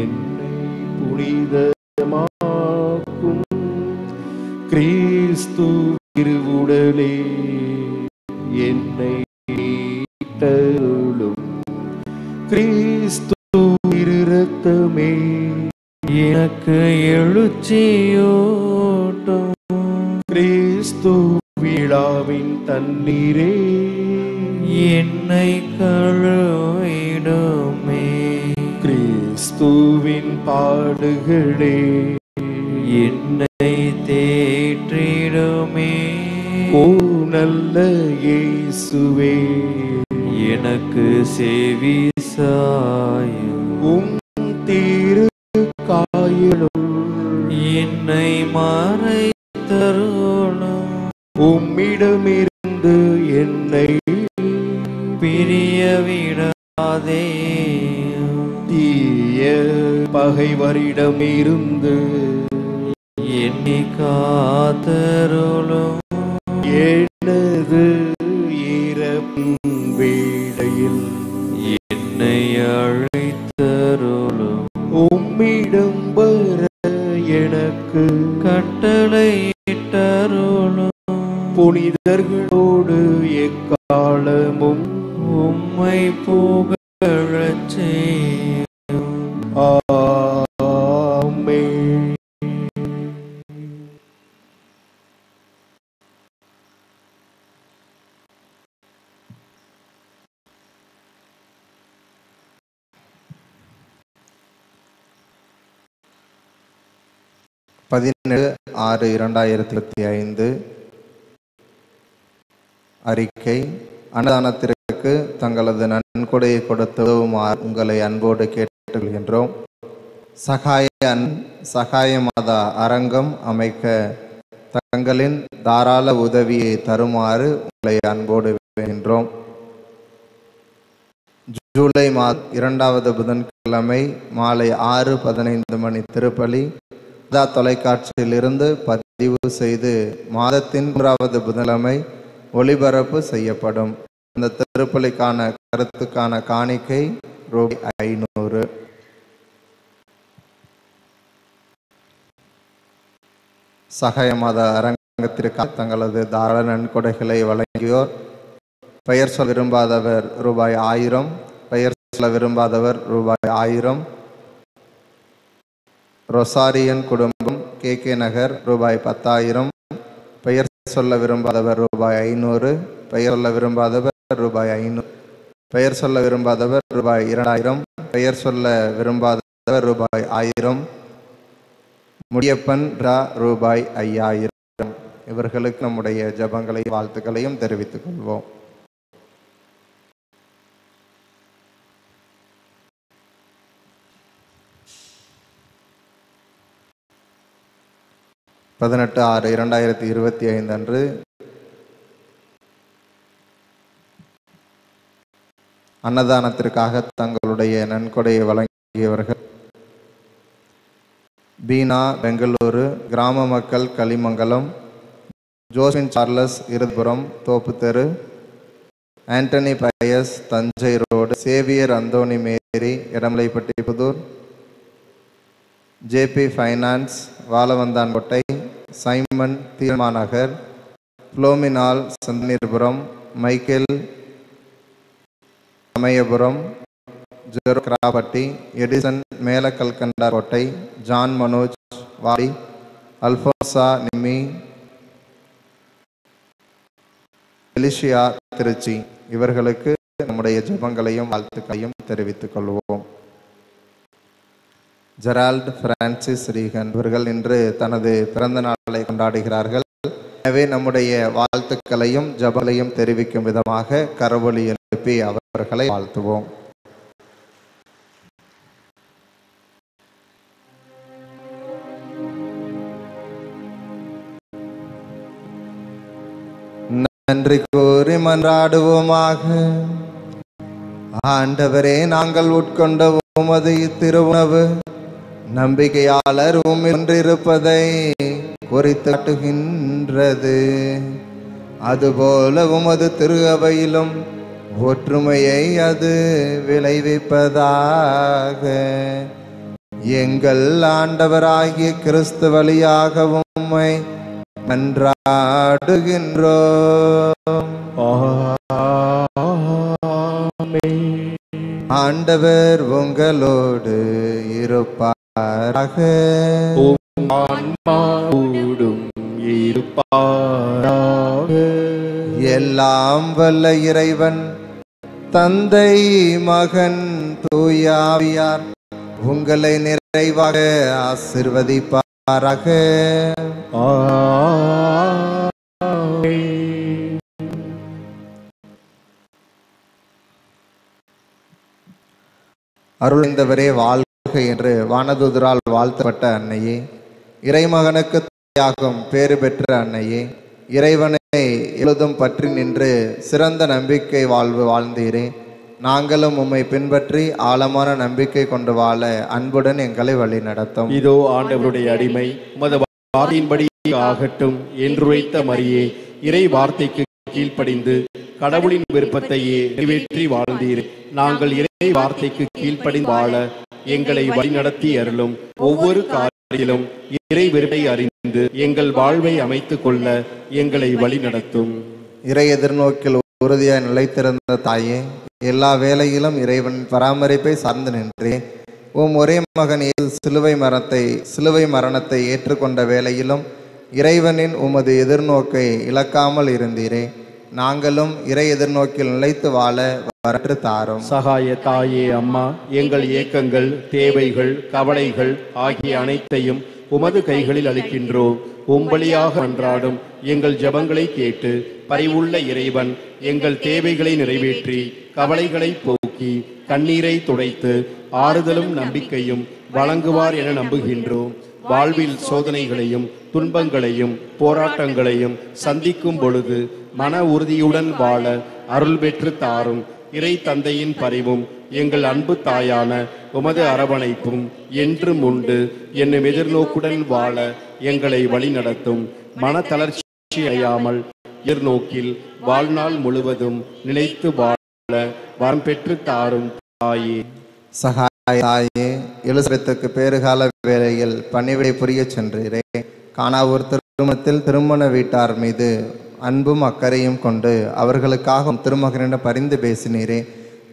என்னை புனிதமாக்கும், கிறிஸ்து திருவுடலே என்னை மீட்டருளும், கிறிஸ்து இரத்தமே
எனக்கு எழுச்சியோட்டும்,
கிறிஸ்து விழாவின் தண்ணீரே
என்னை கழுவிடுமே.
கிறிஸ்துவின் பாடுகளே
என்னை தேற்றிடுமே.
ஓ நல்ல இயேசுவே
எனக்கு செவி சாயும்,
உம் திரு காயலும்
என்னை மறைத்தருளும்.
உம்மிடமிருந்து என்னை
பிரிய விடாதே.
தீய பகைவரிடமிருந்து
என்னை காத்தருளும்.
எனது இறப்பின் வேளையில்
என்னை அழைத்தருளும்.
உம்மிடம் வர எனக்கு
கட்டளையிட்டருளும்.
புனிதர்களோடு எக்காலமும்
உம்மை புகழச் செய்யும்.
ஆமென்.
பதினேழு 6/2025 அறிக்கை. அன்னதானத்திற்கு தங்களது நன்கொடையை கொடுத்து உதவுமாறு உங்களை அன்போடு கேட்டுக்கொள்கின்றோம். சகாய மாதா அரங்கம் அமைக்க தங்களின் தாராள உதவியை தருமாறு உங்களை அன்போடு வேண்டுகின்றோம். ஜூலை 2வது புதன்கிழமை மாலை 6:15 மணி திருப்பலி தொலைக்காட்சியிலிருந்து பதிவு செய்து மாதத்தின் 3வது புதன்கிழமை ஒளிபரப்பு செய்யப்படும். இந்த திருப்பலிக்கான கருத்துக்கான காணிக்கை ரூபாய் 500. சகாய மாத அரங்கத்திற்காக தங்களது தாராள நன்கொடைகளை வழங்கியோர்: பெயர் சொல்ல விரும்பாதவர் ரூபாய் 1000, பெயர் சொல்ல விரும்பாதவர் ரூபாய் 1000. ரொசாரியன் குடும்பம், KK நகர், ரூபாய் 10,000. பெயர் சொல்ல விரும்பாதவர் ரூபாய் 500, பெயர் சொல்ல விரும்பாதவர் ரூபாய் 500, பெயர் சொல்ல விரும்பாதவர் ரூபாய் 2000, பெயர் சொல்ல விரும்பாதவர் ரூபாய் 1000. முடியப்பன் ரூபாய் 5000. இவர்களுக்கு நம்முடைய ஜபங்களையும் வாழ்த்துக்களையும் தெரிவித்துக் கொள்வோம். பதினெட்டு 6/2025 அன்று அன்னதானத்திற்காக தங்களுடைய நன்கொடையை வழங்கியவர்கள் பீனா பெங்களூரு, கிராம மக்கள் களிமங்கலம், ஜோஸ்பின் சார்லஸ் இருபுரம் தோப்பு தெரு, Antony Pius Thanjai road, Xavier Anthoni Mary Idamalaipatti Puthur, JP finance Vazhavanthankottai, Simon Theermanagar, புளோமினால் சந்தனீர்புரம், மைக்கேல் சமயபுரம், ஜெரோக்ராபட்டி, Edison Melakalkandarkottai, John Manoj Vadi, Alphonsa Nimmi, எலிஷியா Trichy. இவர்களுக்கு நம்முடைய ஜெபங்களையும் வாழ்த்துக்களையும் தெரிவித்துக் கொள்வோம். ஜெரால்ட் பிரான்சிஸ் ரீகன் இவர்கள் இன்று தனது பிறந்த நாளை கொண்டாடுகிறார்கள். எனவே நம்முடைய வாழ்த்துக்களையும் ஜெபங்களையும் தெரிவிக்கும் விதமாக கரவொலி எழுப்பி அவர்களை வாழ்த்துவோம். நன்றி கூறி மன்றாடுவோமாக. ஆண்டவரே, நாங்கள் உட்கொண்ட உமது இத்திருவுணவு நம்பிக்கையாளர் உம்மில் ஒன்றிருப்பதை குறித்து காட்டுகின்றது. அதுபோல உமது திரு அவையிலும் ஒற்றுமையை அது விளைவிப்பதாக. எங்கள் ஆண்டவராகிய கிறிஸ்து வழியாக உம்மை மன்றாடுகின்றோம். ஆண்டவர் உங்களோடு இருப்பாராக. எல்லாம் வல்ல இறைவன் தந்தை, மகன், தூய ஆவியார் உங்களை நிறைவாக ஆசீர்வதிப்பாராக. அருள்ந்தவரே வாழ்க என்று வானதூதரால் வாழ்த்தப்பட்ட அன்னையே, இறைமகனுக்கு தியாகம் பேறு பெற்ற அன்னையே, இறைவனை எழுதும் பற்றி நின்று சிறந்த நம்பிக்கை வாழ்வு வாழ்ந்தீரே. நாங்களும் உம்மை பின்பற்றி ஆழமான நம்பிக்கை கொண்டு வாழ அன்புடன் எங்களை வழி நடத்தும்.
இதோ ஆண்டவருடைய அடிமை, உமது வார்த்தையின்படி ஆகட்டும் என்றுரைத்த மரியே, இறை வார்த்தைக்கு கீழ்ப்படிந்து கடவுளின் விருப்பத்தையே நிறைவேற்றி வாழ்ந்தீர். நாங்கள் இறை வார்த்தைக்கு கீழ்ப்படிந்து வாழ எங்களை வழிநடத்தி அருளும். ஒவ்வொரு காரியத்திலும் இறை விருப்பை அறிந்து எங்கள் வாழ்வை அமைத்துக் கொள்ள எங்களை வழி நடத்தும்.
இறை எதிர்நோக்கில் உறுதியாய் நிலைத்திருந்த தாயே, எல்லா வேளையிலும் இறைவன் பராமரிப்பை சார்ந்து நின்றே. உம் ஒரே மகன் சிலுவை மரணத்தை ஏற்றுக்கொண்ட வேளையிலும் இறைவனின் உமது எதிர்நோக்கை இழக்காமல் இருந்தீரே. நாங்களும் இறை எதிர்நோக்கில் நிலைத்து வாழ வரற்று தாரும்.
சகாய தாயே அம்மா, எங்கள் ஏக்கங்கள், தேவைகள், கவலைகள் ஆகிய அனைத்தையும் உமது கைகளில் அளிக்கின்றோம். உம்பலியாக அன்றாடும் எங்கள் ஜெபங்களை கேட்டு பரிவுள்ள இறைவன் எங்கள் தேவைகளை நிறைவேற்றி கவலைகளை போக்கி கண்ணீரை துடைத்து ஆறுதலும் நம்பிக்கையும் வழங்குவார் என நம்புகின்றோம். வாழ்வில் சோதனைகளையும் துன்பங்களையும் போராட்டங்களையும் சந்திக்கும் பொழுது மன உறுதியுடன் வாழ அருள் பெற்று தாரும். இறை தந்தையின் பரிவும் எங்கள் அன்பு தாயான உமது அரவணைப்பும் என்றும் உண்டு என்னும் எதிர்நோக்குடன் வாழ எங்களை வழி நடத்தும். மன தளர்ச்சி அடையாமல் எதிர்நோக்கில் வாழ்நாள் முழுவதும் நிலைத்து வாழ வரம் பெற்று தாரும் தாயே.
சகாய தாயே, எலிசபெத்துக்கு பேறுகால வேளையில் பணிவிடை புரிய சென்றீரே. கானாவூர் திருமணத்தில் திருமண வீட்டார் மீது அன்பும் அக்கறையும் கொண்டு அவர்களுக்காக திருமகனிடம் பரிந்து பேசினீரே.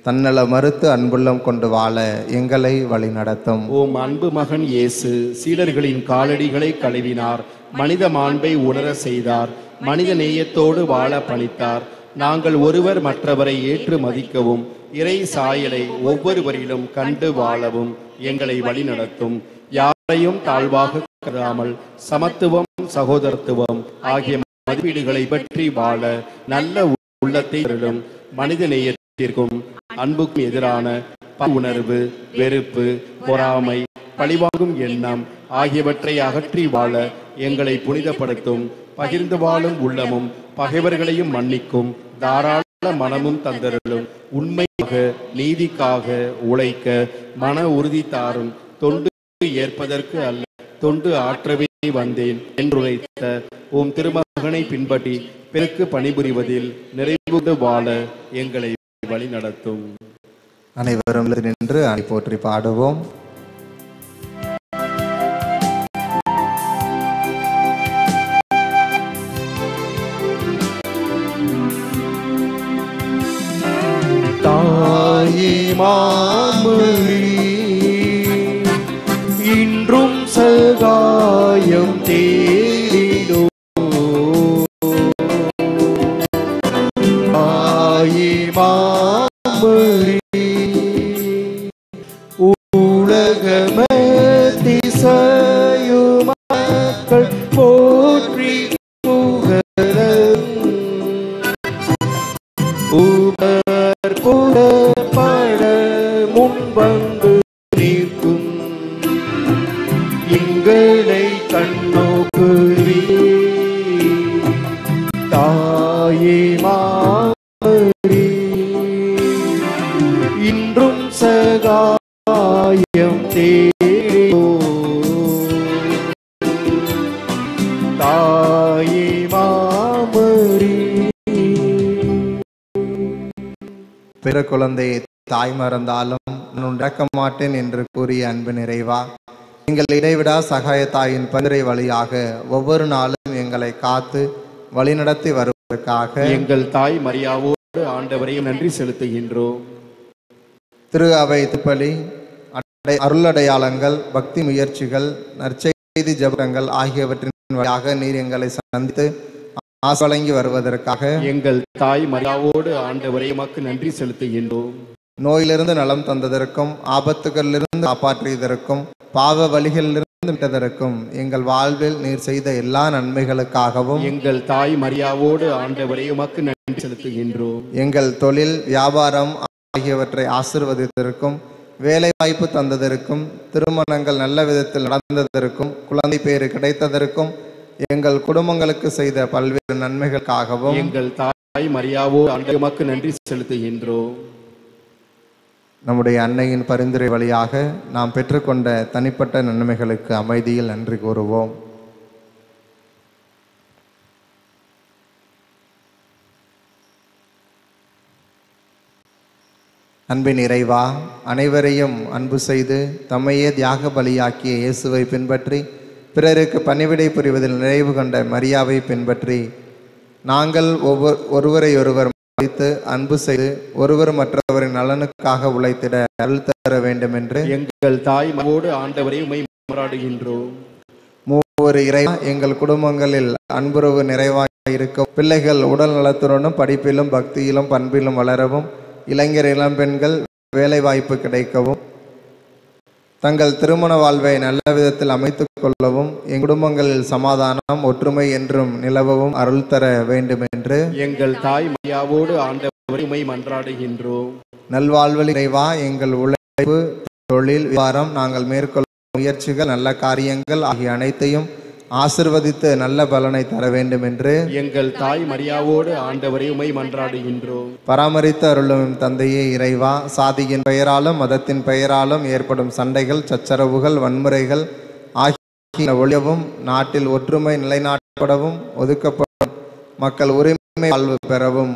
தன்னல மறுத்து அன்புள்ளம் கொண்டு வாழ எங்களை வழி நடத்தும்.
ஓம் அன்பு மகன் இயேசு சீடர்களின் காலடிகளை கழுவினார், மனித மாண்பை உணர செய்தார், மனித நேயத்தோடு வாழ பணித்தார். நாங்கள் ஒருவர் மற்றவரை ஏற்று மதிக்கவும் இறை சாயலை ஒவ்வொருவரிலும் கண்டு வாழவும் எங்களை வழி நடத்தும். யாரையும் தாழ்வாக கருதாமல் சமத்துவம், சகோதரத்துவம் ஆகிய மதிப்பீடுகளை பற்றி வாழ நல்ல உள்ளத்தை அருளும். மனித நேயத்திற்கும் அன்புக்கும் எதிரான உணர்வு, வெறுப்பு, பொறாமை, பழிவாங்கும் எண்ணம் ஆகியவற்றை அகற்றி வாழ எங்களை புனிதப்படுத்தும். பகிர்ந்து வாழும் உள்ளமும் பகைவர்களையும் மன்னிக்கும் தாராள மனமும் தந்தருளும். உண்மையாக நீதிக்காக உழைக்க மன உறுதி தாரும். தொண்டு ஏற்பதற்கு அல்ல, தொண்டு ஆற்றவே வந்தேன் என்றுரைத்த உம் திருமகனை பின்பற்றி பிறகு பணிபுரிவதில் நிறைவு வாழ எங்களை வழி நடத்தும்.
அனைவரும் நின்று அணி போற்றி பாடுவோம்.
தாயே மாமரி இன்றும் சகாயம் தேடினோ. தாயே மாமரி உலகமதிசயு மக்கள் போற்றி புகழ புறப்பட முன்வந்து நிற்கும் எங்களை கண்ணோக்குவே. தாயே மாமரி இன்றும் சகாயம் தேடினோ. தாயே மாமரி
பிற குழந்தையை தாய் மறந்தாலும் நான் இறக்க மாட்டேன் என்று கூறிய அன்பு நிறைவா, எங்கள் இடைவிடா சகாய தாயின் பரிந்துரை வழியாக ஒவ்வொரு நாளும் எங்களை காத்து வழிநடத்தி வருவதற்காக
எங்கள் தாய் மரியாவோடு ஆண்டவரையும் நன்றி செலுத்துகின்றோம்.
திரு அவை திருப்பலி, அருளடையாளங்கள், பக்தி முயற்சிகள், நற்செய்தி ஜபங்கள் ஆகியவற்றின் வழியாக நீர் எங்களை சந்தித்து ஆசி வழங்கி வருவதற்காக
எங்கள் தாய் மரியாவோடு ஆண்டவரை உமக்கு நன்றி செலுத்துகின்றோம்.
நோயிலிருந்து நலம் தந்ததற்கும், ஆபத்துகளிலிருந்து காப்பாற்றியதற்கும், பாவ வழிகளிலிருந்து மீட்டதற்கும், எங்கள் வாழ்வில் நீர் செய்த எல்லா நன்மைகளுக்காகவும்
எங்கள் தாய் மரியாவோடு ஆண்டவரை உமக்கு நன்றி செலுத்துகின்றோம்.
எங்கள் தொழில், வியாபாரம் ஆகியவற்றை ஆசீர்வதித்ததற்கும், வேலை வாய்ப்பு தந்ததற்கும், திருமணங்கள் நல்ல விதத்தில் நடந்ததற்கும், குழந்தை பேறு கிடைத்ததற்கும், எங்கள் குடும்பங்களுக்கு செய்த பல்வேறு நன்மைகளுக்காகவும்
எங்கள் தாய் மரியாவோடு ஆண்டவரை உமக்கு நன்றி செலுத்துகின்றோம்.
நம்முடைய அன்னையின் பரிந்துரை வழியாக நாம் பெற்றுக்கொண்ட தனிப்பட்ட நன்மைகளுக்கு அமைதியில் நன்றி கூறுவோம். அன்பின் இறைவா, அனைவரையும் அன்பு செய்து தம்மையே தியாக பலியாக்கிய இயேசுவை பின்பற்றி பிறருக்கு பணிவிடை புரிவதில் நிறைவு கொண்ட மரியாவை பின்பற்றி நாங்கள் ஒருவரையொருவர் மதித்து அன்பு செய்து ஒருவர் மற்றவரின் நலனுக்காக உழைத்திட அருள் தர வேண்டும் என்று
எங்கள் தாய் மரியாவோடு ஆண்டவரை உம்மை மன்றாடுகின்றோம்.
மூவர் இறைவா, எங்கள் குடும்பங்களில் அன்புறவு நிறைவாக இருக்கும், பிள்ளைகள் உடல் நலத்துடனும் படிப்பிலும் பக்தியிலும் பண்பிலும் வளரவும், இளைஞர் இளம்பெண்கள் வேலை வாய்ப்பு கிடைக்கவும், தங்கள் திருமண வாழ்வை நல்ல விதத்தில் அமைத்துக் கொள்ளவும், எங்கள் குடும்பங்களில் சமாதானம் ஒற்றுமை என்றும் நிலவவும் அருள் தர வேண்டும் என்று
எங்கள் தாய் மரியாவோடு ஆண்டவரை உம்மை மன்றாடுகின்றோம்.
நல்வாழ்வில் இறைவா, எங்கள் உழைப்பு, தொழில், வியாபாரம், நாங்கள் மேற்கொள்ளும் முயற்சிகள், நல்ல காரியங்கள் ஆகிய அனைத்தையும் ஆசிர்வதித்து நல்ல பலனை தர வேண்டும் என்று
எங்கள் தாய் மரியாவோடு ஆண்டவரை உம்மை மன்றாடுகின்றோம்.
பராமரித்து அருளும் தந்தையே இறைவா, சாதியின் பெயராலும் மதத்தின் பெயராலும் ஏற்படும் சண்டைகள், சச்சரவுகள், வன்முறைகள் ஆகிய ஒழியவும், நாட்டில் ஒற்றுமை நிலைநாட்டப்படவும், ஒதுக்கப்படும் மக்கள் உரிமை வாழ்வு பெறவும்,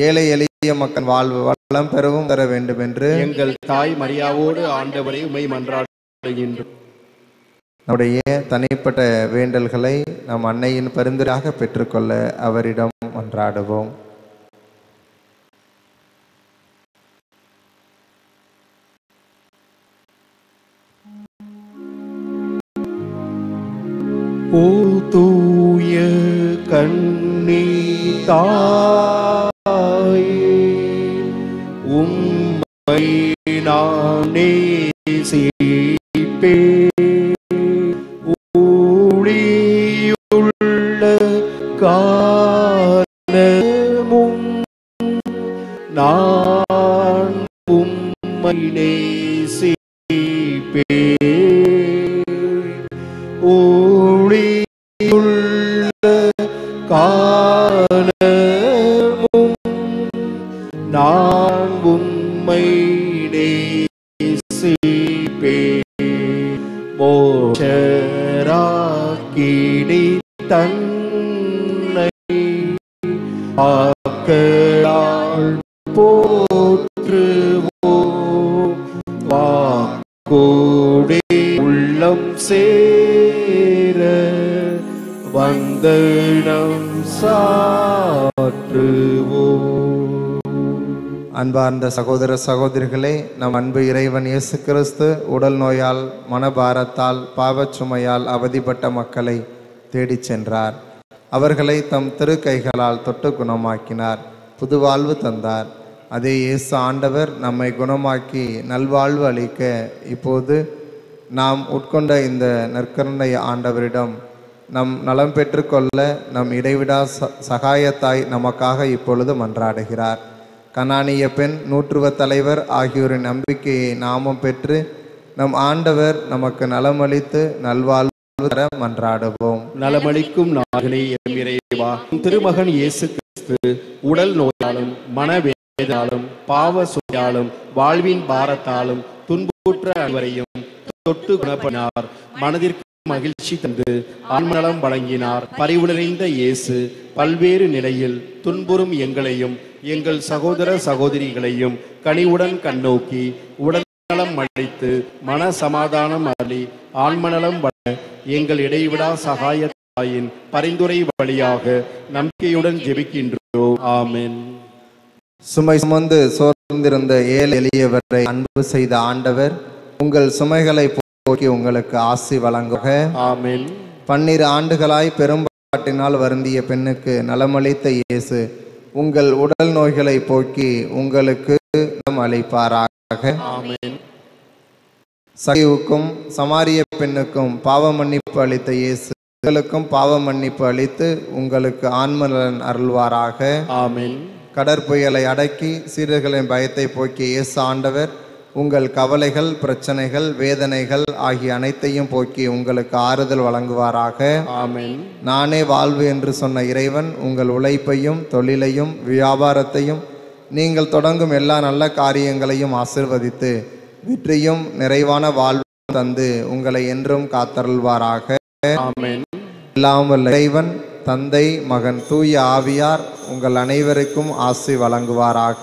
ஏழை எளிய மக்கள் வாழ்வு வளம் பெறவும் தர வேண்டும் என்று
எங்கள் தாய் மரியாவோடு ஆண்டவரை உம்மை மன்றாடுகின்றோம்.
நம்முடைய தனிப்பட்ட வேண்டல்களை நம் அன்னையின் பரிந்துரையாக பெற்றுக்கொள்ள அவரிடம் மன்றாடுவோம்.
ஓ தூய கண்ணி தாயே, உம்மை நான் நேசிப்பேன். காலமும் நான் உம்மை நேசிப்பேன். ஒளியுள்ள காலமும் நான் உம்மை நேசிப்பேன். மோட்சராஜ ஆக்கிடி தன்னை ஆக்களால் போற்றுவோம். வாக்கோடே உள்ளம் சேர வந்தனம் சாற்றுவோம்.
அன்பார்ந்த சகோதர சகோதரிகளே, நம் அன்பு இறைவன் இயேசு கிறிஸ்து உடல் நோயால் மனபாரத்தால் பாவச்சுமையால் அவதிப்பட்ட மக்களை தேடிச் சென்றார். அவர்களை தம் திருக்கைகளால் தொட்டு குணமாக்கினார், புதுவாழ்வு தந்தார். அதே இயேசு ஆண்டவர் நம்மை குணமாக்கி நல்வாழ்வு அளிக்க இப்போது நாம் உட்கொண்ட இந்த நற்கருணை ஆண்டவரிடம் நம் நலம் பெற்றுக்கொள்ள நம் இடைவிடா சகாயத்தாய் நமக்காக இப்பொழுது மன்றாடுகிறார். கனானிய பெண், நூற்றுவ தலைவர் ஆகியோரின் நம்பிக்கையை நாமும் பெற்று நம் ஆண்டவர் நமக்கு நலமளித்து நல்வாழ்வு தர மன்றாடுவோம்.
நலமளிக்கும் நாகனே எம் இறைவா, திருமகன் இயேசு கிறிஸ்து உடல் நோயாலும் மனவேதனாலும் பாவ சுமையாலும் வாழ்வின் பாரத்தாலும் துன்புற்ற அனைவரையும் தொட்டு குணப்பனார். மனதிற்கு மகிழ்ச்சி தந்து ஆன்மநலம் வழங்கினார். பரிவு நிறைந்த இயேசு பல்வேறு நிலையில் துன்புறும் எங்களையும் எங்கள் சகோதர சகோதரிகளையும் கனிவுடன் கண்ணோக்கி உடல்நலம் அளித்து மன சமாதானம் அருளி ஆன்மநலம் வள எங்கள் இடைவிடா சகாய தாயின் பரிந்துரை வழியாக நம்பிக்கையுடன் ஜெபிக்கின்றோம். ஆமென்.
சுமை சுமந்து சோர்ந்திருந்த ஏழை எளியவரை அன்பு செய்த ஆண்டவர் உங்கள் சுமைகளை போக்கி உங்களுக்கு ஆசி வழங்குக.
ஆமென்.
12 ஆண்டுகளாய் பெரும்பாட்டினால் வருந்திய பெண்ணுக்கு நலமளித்த இயேசு உங்கள் உடல் நோய்களை போக்கி உங்களுக்கு நலம் அளிப்பாராக.
ஆமென்.
சகிவுக்கும் சமாரிய பெண்ணுக்கும் பாவ மன்னிப்பு அளித்த இயேசு உங்களுக்கும் பாவ மன்னிப்பு அளித்து உங்களுக்கு ஆன்மநலன் அருள்வாராக.
ஆமென்.
கடற்புயலை அடக்கி சீடர்களின் பயத்தை போக்கிய இயேசு ஆண்டவர் உங்கள் கவலைகள், பிரச்சனைகள், வேதனைகள் ஆகிய அனைத்தையும் போக்கி உங்களுக்கு ஆறுதல் வழங்குவாராக.
ஆமென்.
நானே வாழ்வு என்று சொன்ன இறைவன் உங்கள் உழைப்பையும் தொழிலையும் வியாபாரத்தையும் நீங்கள் தொடங்கும் எல்லா நல்ல காரியங்களையும் ஆசீர்வதித்து வெற்றியும் நிறைவான வாழ்வு தந்து உங்களை என்றும் காத்தருள்வாராக.
ஆமென்.
எல்லாம் வல்ல இறைவன் தந்தை, மகன், தூய ஆவியார் உங்கள் அனைவருக்கும் ஆசி வழங்குவாராக.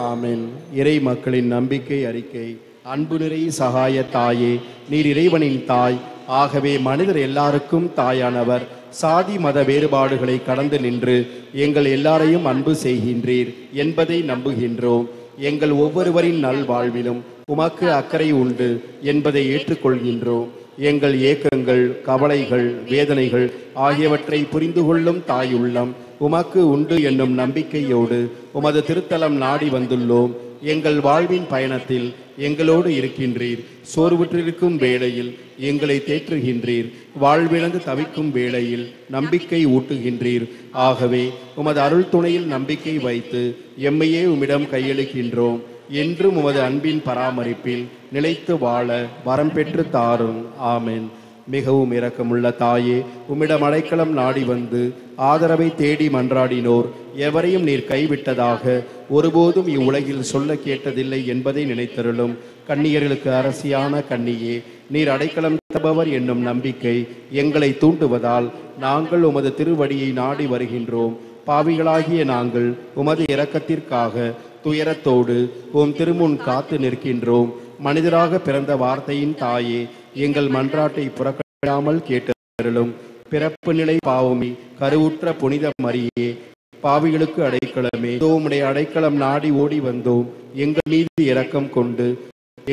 ஆமென். இறை மக்களின் நம்பிக்கை அறிக்கை. அன்பு நிறை சகாய தாயே, நீர் இறைவனின் தாய். ஆகவே மனிதர் எல்லாருக்கும் தாயானவர். சாதி மத வேறுபாடுகளை கடந்து நின்று எங்கள் எல்லாரையும் அன்பு செய்கின்றீர் என்பதை நம்புகின்றோம். எங்கள் ஒவ்வொருவரின் நல்வாழ்விலும் உமக்கு அக்கறை உண்டு என்பதை ஏற்றுக்கொள்கின்றோம். எங்கள் ஏக்கங்கள், கவலைகள், வேதனைகள் ஆகியவற்றை புரிந்து கொள்ளும் தாயுள்ளம் உமக்கு உண்டு என்னும் நம்பிக்கையோடு உமது திருத்தலம் நாடி வந்துள்ளோம். எங்கள் வாழ்வின் பயணத்தில் எங்களோடு இருக்கின்றீர். சோர்வுற்றிருக்கும் வேளையில் எங்களை தேற்றுகின்றீர். வாழ்விழந்து தவிக்கும் வேளையில் நம்பிக்கை ஊட்டுகின்றீர். ஆகவே உமது அருள் துணையில் நம்பிக்கை வைத்து எம்மையே உம்மிடம் கையளிக்கின்றோம். என்றும் உமது அன்பின் பராமரிப்பில் நிலைத்து வாழ வரம் பெற்று தாரும். ஆமென். மிகவும் இரக்கமுள்ள தாயே, உம்மிடம் அடைக்கலம் நாடி வந்து ஆதரவை தேடி மன்றாடினோர் எவரையும் நீர் கைவிட்டதாக ஒருபோதும் இவ்வுலகில் சொல்ல கேட்டதில்லை என்பதை நினைத்தருளும். கன்னியர்களுக்கு அரசியான கன்னியே, நீர் அடைக்கலம் தருபவர் என்னும் நம்பிக்கை எங்களை தூண்டுவதால் நாங்கள் உமது திருவடியை நாடி வருகின்றோம். பாவிகளாகிய நாங்கள் உமது இரக்கத்திற்காக துயரத்தோடு உம் திருமுன் காத்து நிற்கின்றோம். மனிதராக பிறந்த வார்த்தையின் தாயே, எங்கள் மன்றாட்டை புறக்கணியாமல் கேட்டருளும். பிறப்பு நிலை பாவமி, கருவுற்ற புனித மரியே, பாவிகளுக்கு அடைக்கலமே, உம்முடைய அடைக்கலம் நாடி ஓடி வந்தோம். எங்கள் மீது இரக்கம் கொண்டு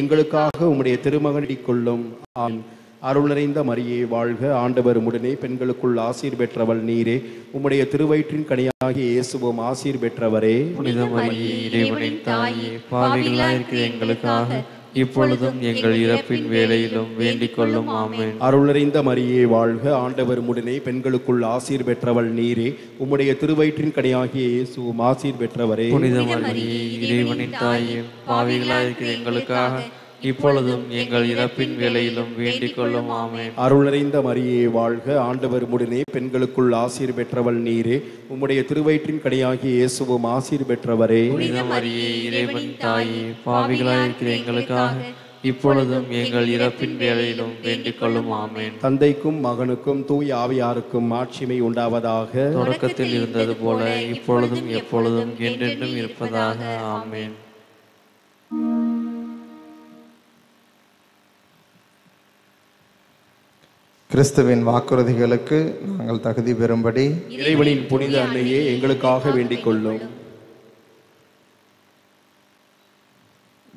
எங்களுக்காக உம்முடைய திருமகனிக் கொள்ளும். ஆமென். அருள் நிறைந்த மரியே வாழ்க, ஆண்டவர் உம்முடனே, பெண்களுக்குள் ஆசீர் பெற்றவள் நீரே. உம்முடைய திருவயிற்றின் கனியாகிய இயேசுவும் ஆசீர் பெற்றவரே.
புனித மரியே, இறைவனின் தாயே, பாவிகளாயிருக்கிற எங்களுக்காக இப்பொழுதும் எங்கள் இறப்பின் வேளையிலும் வேண்டிக் கொள்ளும். ஆமென்.
அருள் நிறைந்த மரியே வாழ்க, ஆண்டவர் உம்முடனே, பெண்களுக்குள் ஆசீர் பெற்றவள் நீரே. உம்முடைய திருவயிற்றின் கனியாகிய இயேசுவும் ஆசீர் பெற்றவரே.
புனித மரியே, இறைவனின் தாயே, பாவிகளாயிருக்கிற எங்களுக்காக இப்பொழுதும் எங்கள் இறப்பின் வேளையிலும் வேண்டிக் கொள்ளும். ஆமென்.
அருள் நிறைந்த மரியே வாழ்க, ஆண்டவர் உம்முடனே, பெண்களுக்குள் ஆசீர் பெற்றவள் நீரே. உம்முடைய திருவயிற்றின் கனியாகிய இயேசுவும் ஆசீர் பெற்றவரே.
புனித மரியே, இறைவனின் தாயே, பாவிகளாயிருக்கிற எங்களுக்காக இப்பொழுதும் எங்கள் இறப்பின் வேளையிலும் வேண்டிக் கொள்ளும். ஆமேன்.
தந்தைக்கும் மகனுக்கும் தூய ஆவியாருக்கும் மாட்சிமை உண்டாவதாக.
தொடக்கத்தில் இருந்தது போல இப்பொழுதும் எப்பொழுதும் என்றென்றும் இருப்பதாக. ஆமேன்.
கிறிஸ்துவின் வாக்குறுதிகளுக்கு நாங்கள் தகுதி பெறும்படி
இறைவனின் புனித அன்னையே எங்களுக்காக வேண்டிக் கொள்ளும்.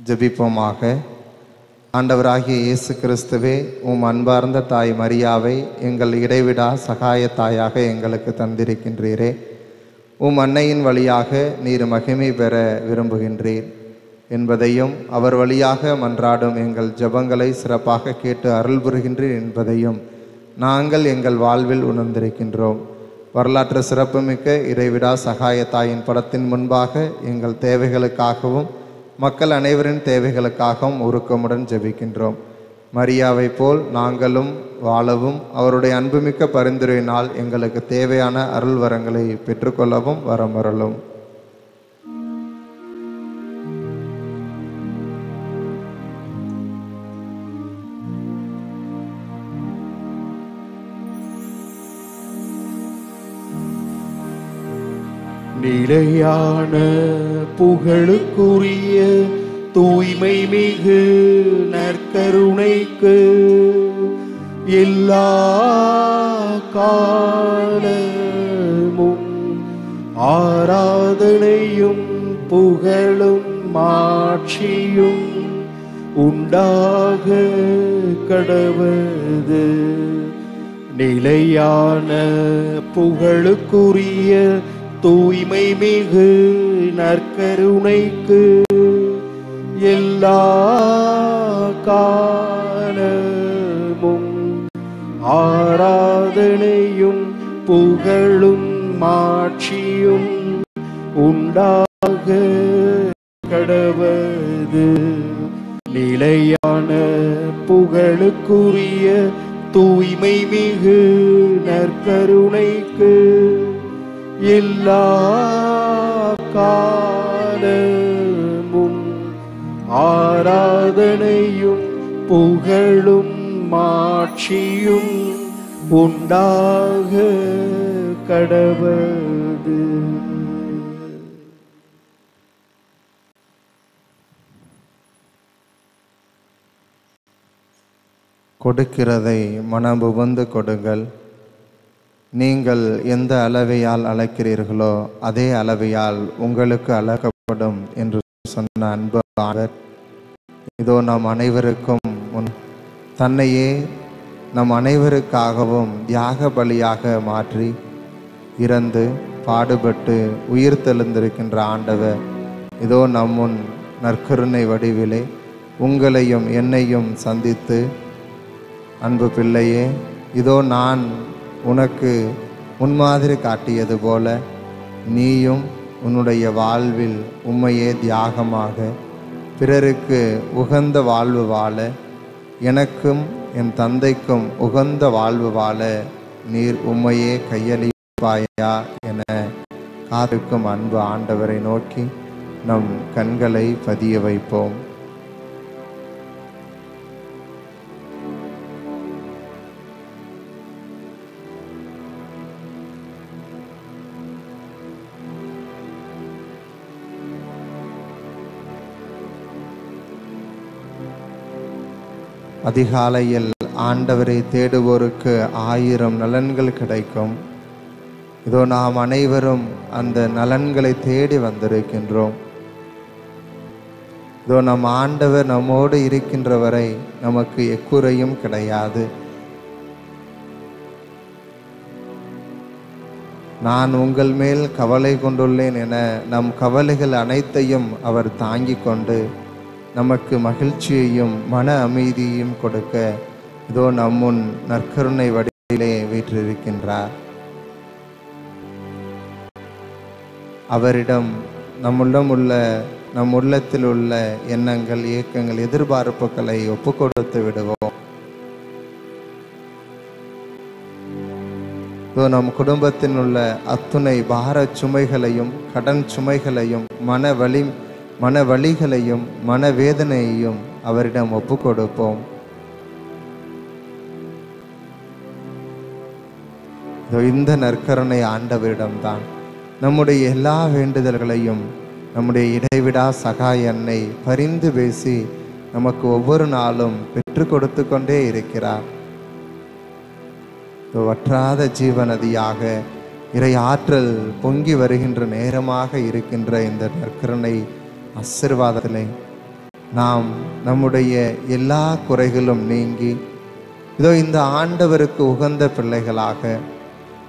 ஜெபிப்போமாக. ஆண்டவராகிய இயேசு கிறிஸ்துவே, உம் அன்பார்ந்த தாய் மரியாவை எங்கள் இடைவிடா சகாய தாயாக எங்களுக்கு தந்திருக்கின்றீரே. உம் அன்னையின் வழியாக நீர் மகிமை பெற விரும்புகின்றீர் என்பதையும், அவர் வழியாக மன்றாடும் எங்கள் ஜெபங்களை சிறப்பாக கேட்டு அருள் புரிகின்றீர் என்பதையும் நாங்கள் எங்கள் வாழ்வில் உணர்ந்திருக்கின்றோம். வரலாற்று சிறப்புமிக்க இறைவிடா சகாய தாயின் படத்தின் முன்பாக எங்கள் தேவைகளுக்காகவும் மக்கள் அனைவரின் தேவைகளுக்காகவும் உருக்கமுடன் ஜெபிக்கின்றோம். மரியாவை போல் நாங்களும் வாழவும் அவருடைய அன்புமிக்க பரிந்துரையினால் எங்களுக்கு தேவையான அருள் வரங்களை பெற்றுக்கொள்ளவும் வரமருளும்.
நிலையான புகழுக்குரிய தூய்மை மிகு நற்கருணைக்கு எல்லா காலமும் ஆராதனையும் புகழும் மாட்சியும் உண்டாக கடவது. நிலையான புகழுக்குரிய தூய்மை மிகு நற்கருணைக்கு எல்லா காலமும் ஆராதனையும் புகழும் மாட்சியும் உண்டாக கடவது. நிலையான புகழுக்குரிய தூய்மை மிகு நற்கருணைக்கு எல்லா காலமும் ஆராதனையும் புகழும் மாட்சியும் உண்டாக கடவது.
கொடுக்கிறதை மனமுவந்து கொடுங்கள். நீங்கள் எந்த அளவையால் அளக்கிறீர்களோ அதே அளவையால் உங்களுக்கு அளக்கப்படும் என்று சொன்ன அன்பு ஆண்டவர் இதோ நம் அனைவருக்கும் தன்னையே நம் அனைவருக்காகவும் தியாக பலியாக மாற்றி இறந்து பாடுபட்டு உயிர் தெழுந்திருக்கின்ற ஆண்டவர் இதோ நம் முன் நற்கருணை வடிவிலே உங்களையும் என்னையும் சந்தித்து, அன்பு பிள்ளையே, இதோ நான் உனக்கு முன்மாதிரி காட்டியது போல நீயும் உன்னுடைய வாழ்வில் உம்மையே தியாகமாக பிறருக்கு உகந்த வாழ்வு வாழ, எனக்கும் என் தந்தைக்கும் உகந்த வாழ்வு வாழ நீர் உம்மையே கையளிப்பாயா என காத்திருக்கும் அன்பு ஆண்டவரை நோக்கி நம் கண்களை பதிய வைப்போம். அதிகாலையில் ஆண்டவரை தேடுவோருக்கு 1000 நலன்கள் கிடைக்கும். இதோ நாம் அனைவரும் அந்த நலன்களை தேடி வந்திருக்கின்றோம். இதோ நம் ஆண்டவர் நம்மோடு இருக்கின்ற வரை நமக்கு எக்குறையும் கிடையாது. நான் உங்கள் மேல் கவலை கொண்டுள்ளேன் என நம் கவலைகள் அனைத்தையும் அவர் தாங்கிக் கொண்டு நமக்கு மகிழ்ச்சியையும் மன அமைதியையும் கொடுக்க இதோ நம்முன் நற்கருணை வடிவிலே வீற்றிருக்கின்றார். அவரிடம் நம் உள்ளத்தில் உள்ள எண்ணங்கள், ஏக்கங்கள், எதிர்பார்ப்புகளை ஒப்பு கொடுத்து விடுவோம். இதோ நம் குடும்பத்தில் உள்ள அத்துணை பார சுமைகளையும் கடன் சுமைகளையும் மன வலிகளையும் மனவேதனையையும் அவரிடம் ஒப்பு கொடுப்போம். இந்த நற்கருணை ஆண்டவரிடம்தான் நம்முடைய எல்லா வேண்டுதல்களையும் நம்முடைய இடைவிடா சகாய அன்னை பரிந்து பேசி நமக்கு ஒவ்வொரு நாளும் பெற்று கொடுத்து கொண்டே இருக்கிறார். வற்றாத ஜீவநதியாக இறை ஆற்றல் பொங்கி வருகின்ற நேரமாக இருக்கின்ற இந்த நற்கருணை ஆசீர்வாதத்திலே நாம் நம்முடைய எல்லா குறைகளும் நீங்கி இந்த ஆண்டவருக்கு உகந்த பிள்ளைகளாக,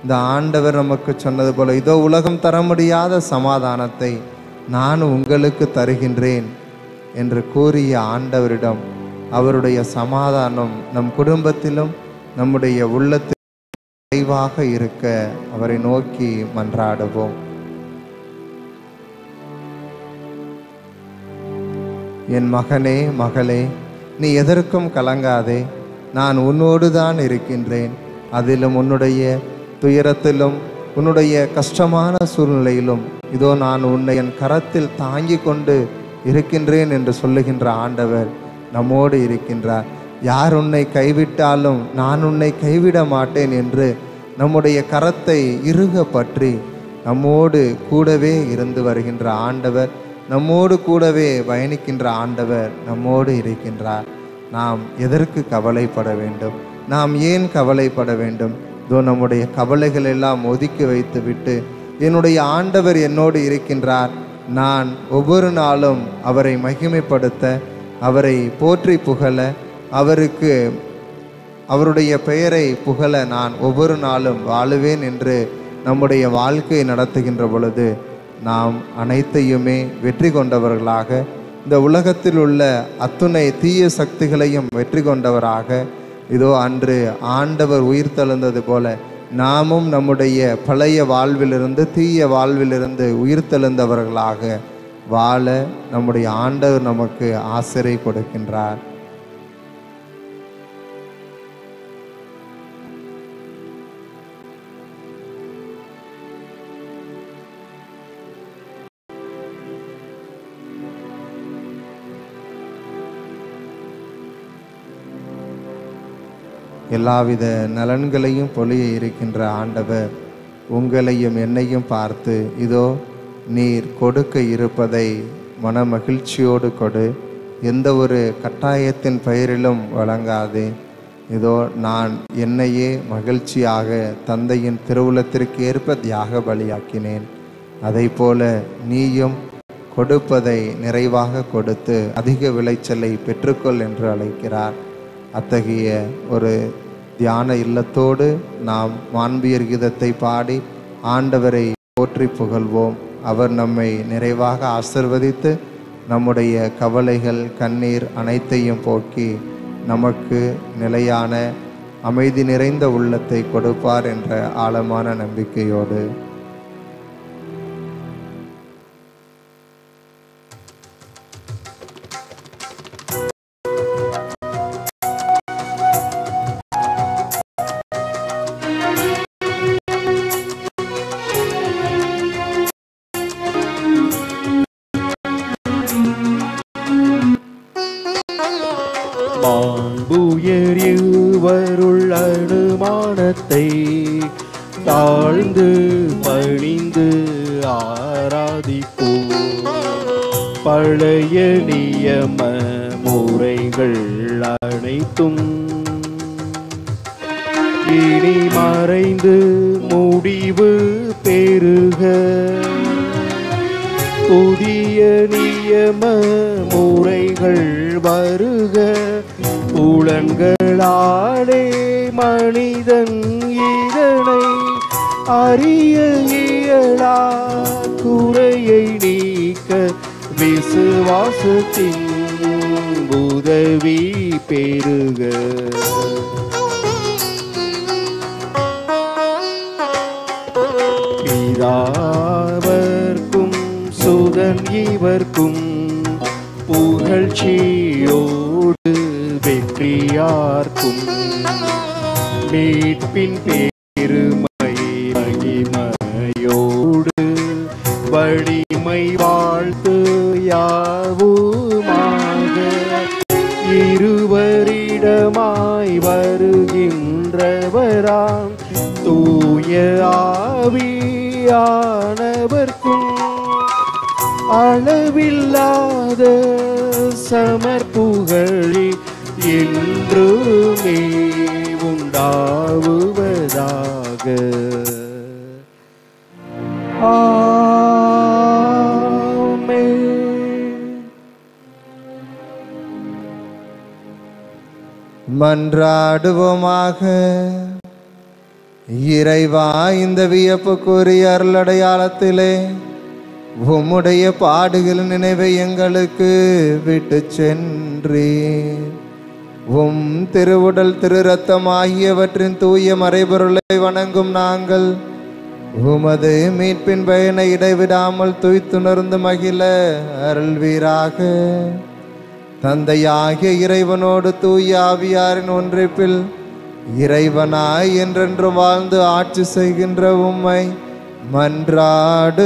இந்த ஆண்டவர் நமக்கு சொன்னது போல உலகம் தர முடியாத சமாதானத்தை நான் உங்களுக்கு தருகின்றேன் என்று கூறிய ஆண்டவரிடம் அவருடைய சமாதானம் நம் குடும்பத்திலும் நம்முடைய உள்ளத்தில் நிறைவாக இருக்க அவரை நோக்கி மன்றாடுவோம். என் மகனே, மகளே, நீ எதற்கும் கலங்காதே. நான் உன்னோடு தான் இருக்கின்றேன். அதிலும் உன்னுடைய துயரத்திலும் உன்னுடைய கஷ்டமான சூழ்நிலையிலும் நான் உன்னை என் கரத்தில் தாங்கி கொண்டு இருக்கின்றேன் என்று சொல்லுகின்ற ஆண்டவர் நம்மோடு இருக்கின்றார். யார் உன்னை கைவிட்டாலும் நான் உன்னை கைவிட மாட்டேன் என்று நம்முடைய கரத்தை இறுக பற்றி நம்மோடு கூடவே இருந்து வருகின்ற ஆண்டவர், நம்மோடு கூடவே பயணிக்கின்ற ஆண்டவர் நம்மோடு இருக்கின்றார். நாம் எதற்கு கவலைப்பட வேண்டும்? நாம் ஏன் கவலைப்பட வேண்டும்? நம்முடைய கவலைகள் எல்லாம் ஒதுக்கி வைத்து விட்டு என்னுடைய ஆண்டவர் என்னோடு இருக்கின்றார், நான் ஒவ்வொரு நாளும் அவரை மகிமைப்படுத்த, அவரை போற்றி புகழ, அவருடைய பெயரை புகழ நான் ஒவ்வொரு நாளும் வாழுவேன் என்று நம்முடைய வாழ்க்கையை நடத்துகின்ற பொழுது நாம் அனைத்தையுமே வெற்றி கொண்டவர்களாக, இந்த உலகத்தில் உள்ள அத்துணை தீய சக்திகளையும் வெற்றி கொண்டவராக, அன்று ஆண்டவர் உயிர் தெழுந்தது போல நாமும் நம்முடைய பழைய வாழ்விலிருந்து, தீய வாழ்விலிருந்து உயிர் தெழுந்தவர்களாக வாழ நம்முடைய ஆண்டவர் நமக்கு ஆசிரை கொடுக்கின்றார். எல்லாவித நலன்களையும் பொழிய இருக்கின்ற ஆண்டவர் உங்களையும் என்னையும் பார்த்து, நீர் கொடுக்க இருப்பதை மன மகிழ்ச்சியோடு கொடு, எந்த ஒரு கட்டாயத்தின் பெயரிலும் வழங்காதே. நான் என்னையே மகிழ்ச்சியாக தந்தையின் திருவுளத்திற்கு ஏற்ப தியாக பலியாக்கினேன். அதை போல நீயும் கொடுப்பதை நிறைவாக கொடுத்து அதிக விளைச்சலை பெற்றுக்கொள் என்று அழைக்கிறார். அத்தகைய ஒரு தியான இல்லத்தோடு நாம் மாண்பியர் கீதத்தை பாடி ஆண்டவரை போற்றி புகழ்வோம். அவர் நம்மை நிறைவாக ஆசிர்வதித்து நம்முடைய கவலைகள், கண்ணீர் அனைத்தையும் போக்கி நமக்கு நிலையான அமைதி நிறைந்த உள்ளத்தை கொடுப்பார் என்ற ஆழமான நம்பிக்கையோடு
மாண்புயர் இருவருள் அனுமானத்தை தாழ்ந்து பணிந்து ஆராதிப்போம். பழைய நியம முறைகள் அனைத்தும் இனி மறைந்து முடிவு பெறுக. புதிய நியம முறைகள் வருக. புலன்களாலே மனிதன் இதனை அறிய இயலா. குறையை நீக்க விசுவாசத்தின் உதவி பெறுக. பிதாவர்க்கும் சுதன் இவர்க்கும் புகழ்ச்சியோடு வெற்றியார்க்கும் மீட்பின் பெருமை மகிமையோடு வலிமை வாழ்த்து யாவுமாக. வாழ்கின்றவராம் தூய ஆவியானவர்க்கும் அளவில்லாத சமர்ப்புகழி என்றுமே உண்டாவுவதாக.
மன்றாடுவோமாக. இறைவா, இந்த வியப்புக்குரிய அருளடையாளத்திலே உம்முடைய பாடுகளின் நினைவை எங்களுக்கு விட்டு சென்றீர். உம் திருவுடல் திரு ரத்தம் ஆகியவற்றின் தூய மறைபொருளை வணங்கும் நாங்கள் உமது மீட்பின் பயனை இடைவிடாமல் துய்த்துணர்ந்து மகிழ அருள்வீராக. தந்தையாகிய இறைவனோடு தூய ஆவியாரின் ஒன்றிப்பில் இறைவனாய் என்றென்று வாழ்ந்து ஆட்சி செய்கின்ற உம்மை மன்றாடுகின்றோம்.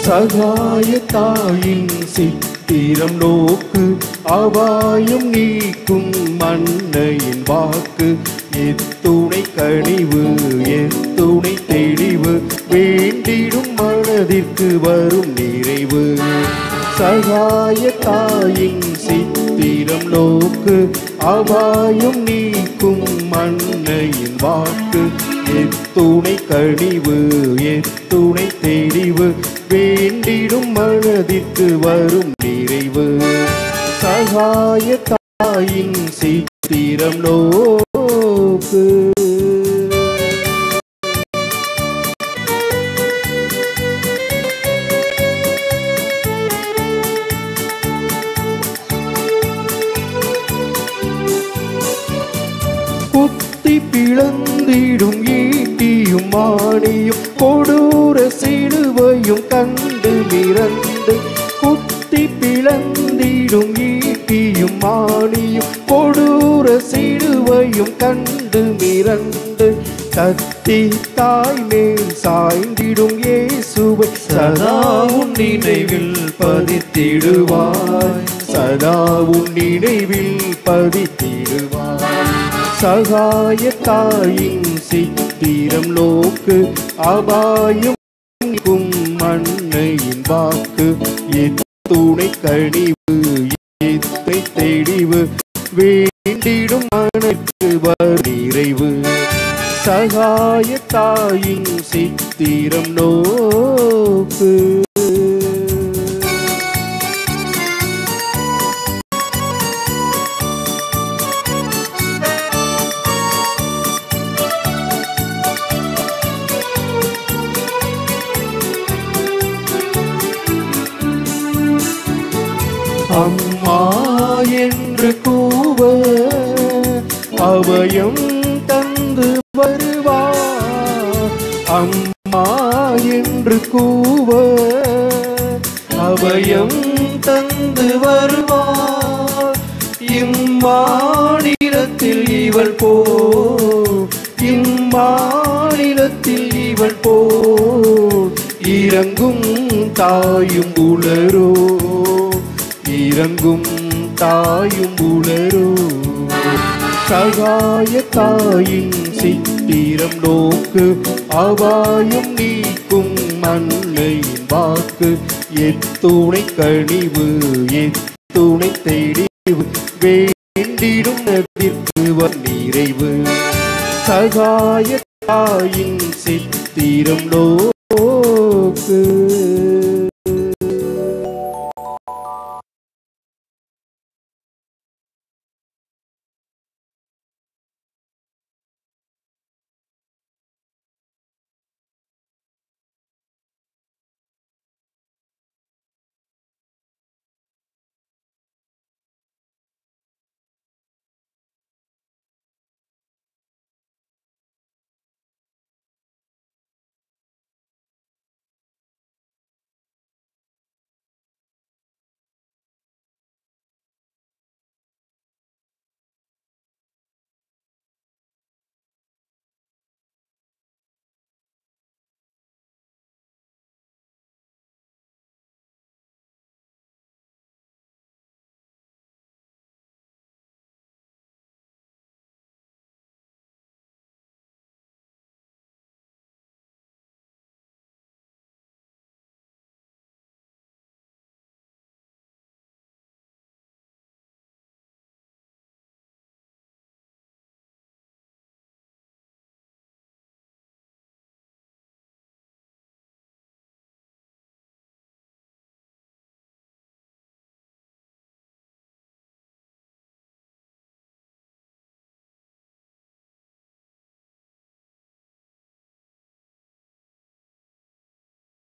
சகாய தாயின் சித்திரம் நோக்கு அபாயம் நீக்கும் மன்னையின் வாக்கு எத்துணை கனிவு எத்துணை தெளிவு வேண்டிடும் மனதிற்கு வரும் நிறைவு. சகாய தாயின் சித்திரம் நோக்கு அபாயம் நீக்கும் மன்னையின் வாக்கு எத்துணை கனிவு எத்துணை தெளிவு வேண்டிடும் மனதிற்கு வரும் நிறைவு. சகாய தாயின் சித்திரம் நோக்கு. குத்தி பிளந்திடும் ஈட்டியும் மானியும் கொடூர சிலுவையும் கண்டு மிரண்டு. குத்தி பிளந்திடும் ஈட்டியும் மானியும் கொடூர சிலுவையும் கண்டு மிரண்டு. கத்தி தாய் மேல் சாய்ந்திடும் இயேசுவை சதா உன் நினைவில் பதித்திடுவாய். சதா உன் நினைவில் பதித்திடுவாய். சகாய தாயின் சித்திரம் நோக்கு அபாயம் நீக்கும் மன்னையின் வாக்கு எத்துணை கனிவு எத்தை தெளிவு வேண்டிடும் மனக்கு நிறைவு. சகாய தாயின் சித்திரம் நோக்கு. அம்மா என்று கூவ அபயம் தந்து வருவார். அம்மா என்று கூவ அபயம் தந்து வருவார். இம்மாநிலத்தில் இவள் போ, இம்மாநிலத்தில் இவள் போ, இறங்கும் தாயும் உளரோ, இறங்கும் தாயும் உளரோ. சகாய தாயின் சித்திரம் நோக்கு, அபாயம் நீக்கும் அன்னையின் வாக்கு. எத்துணை கனிவு, எத்துணை தெளிவு, வேண்டிடும் நதிற்கு நிறைவு. சகாய தாயின் சித்திரம் நோக்கு.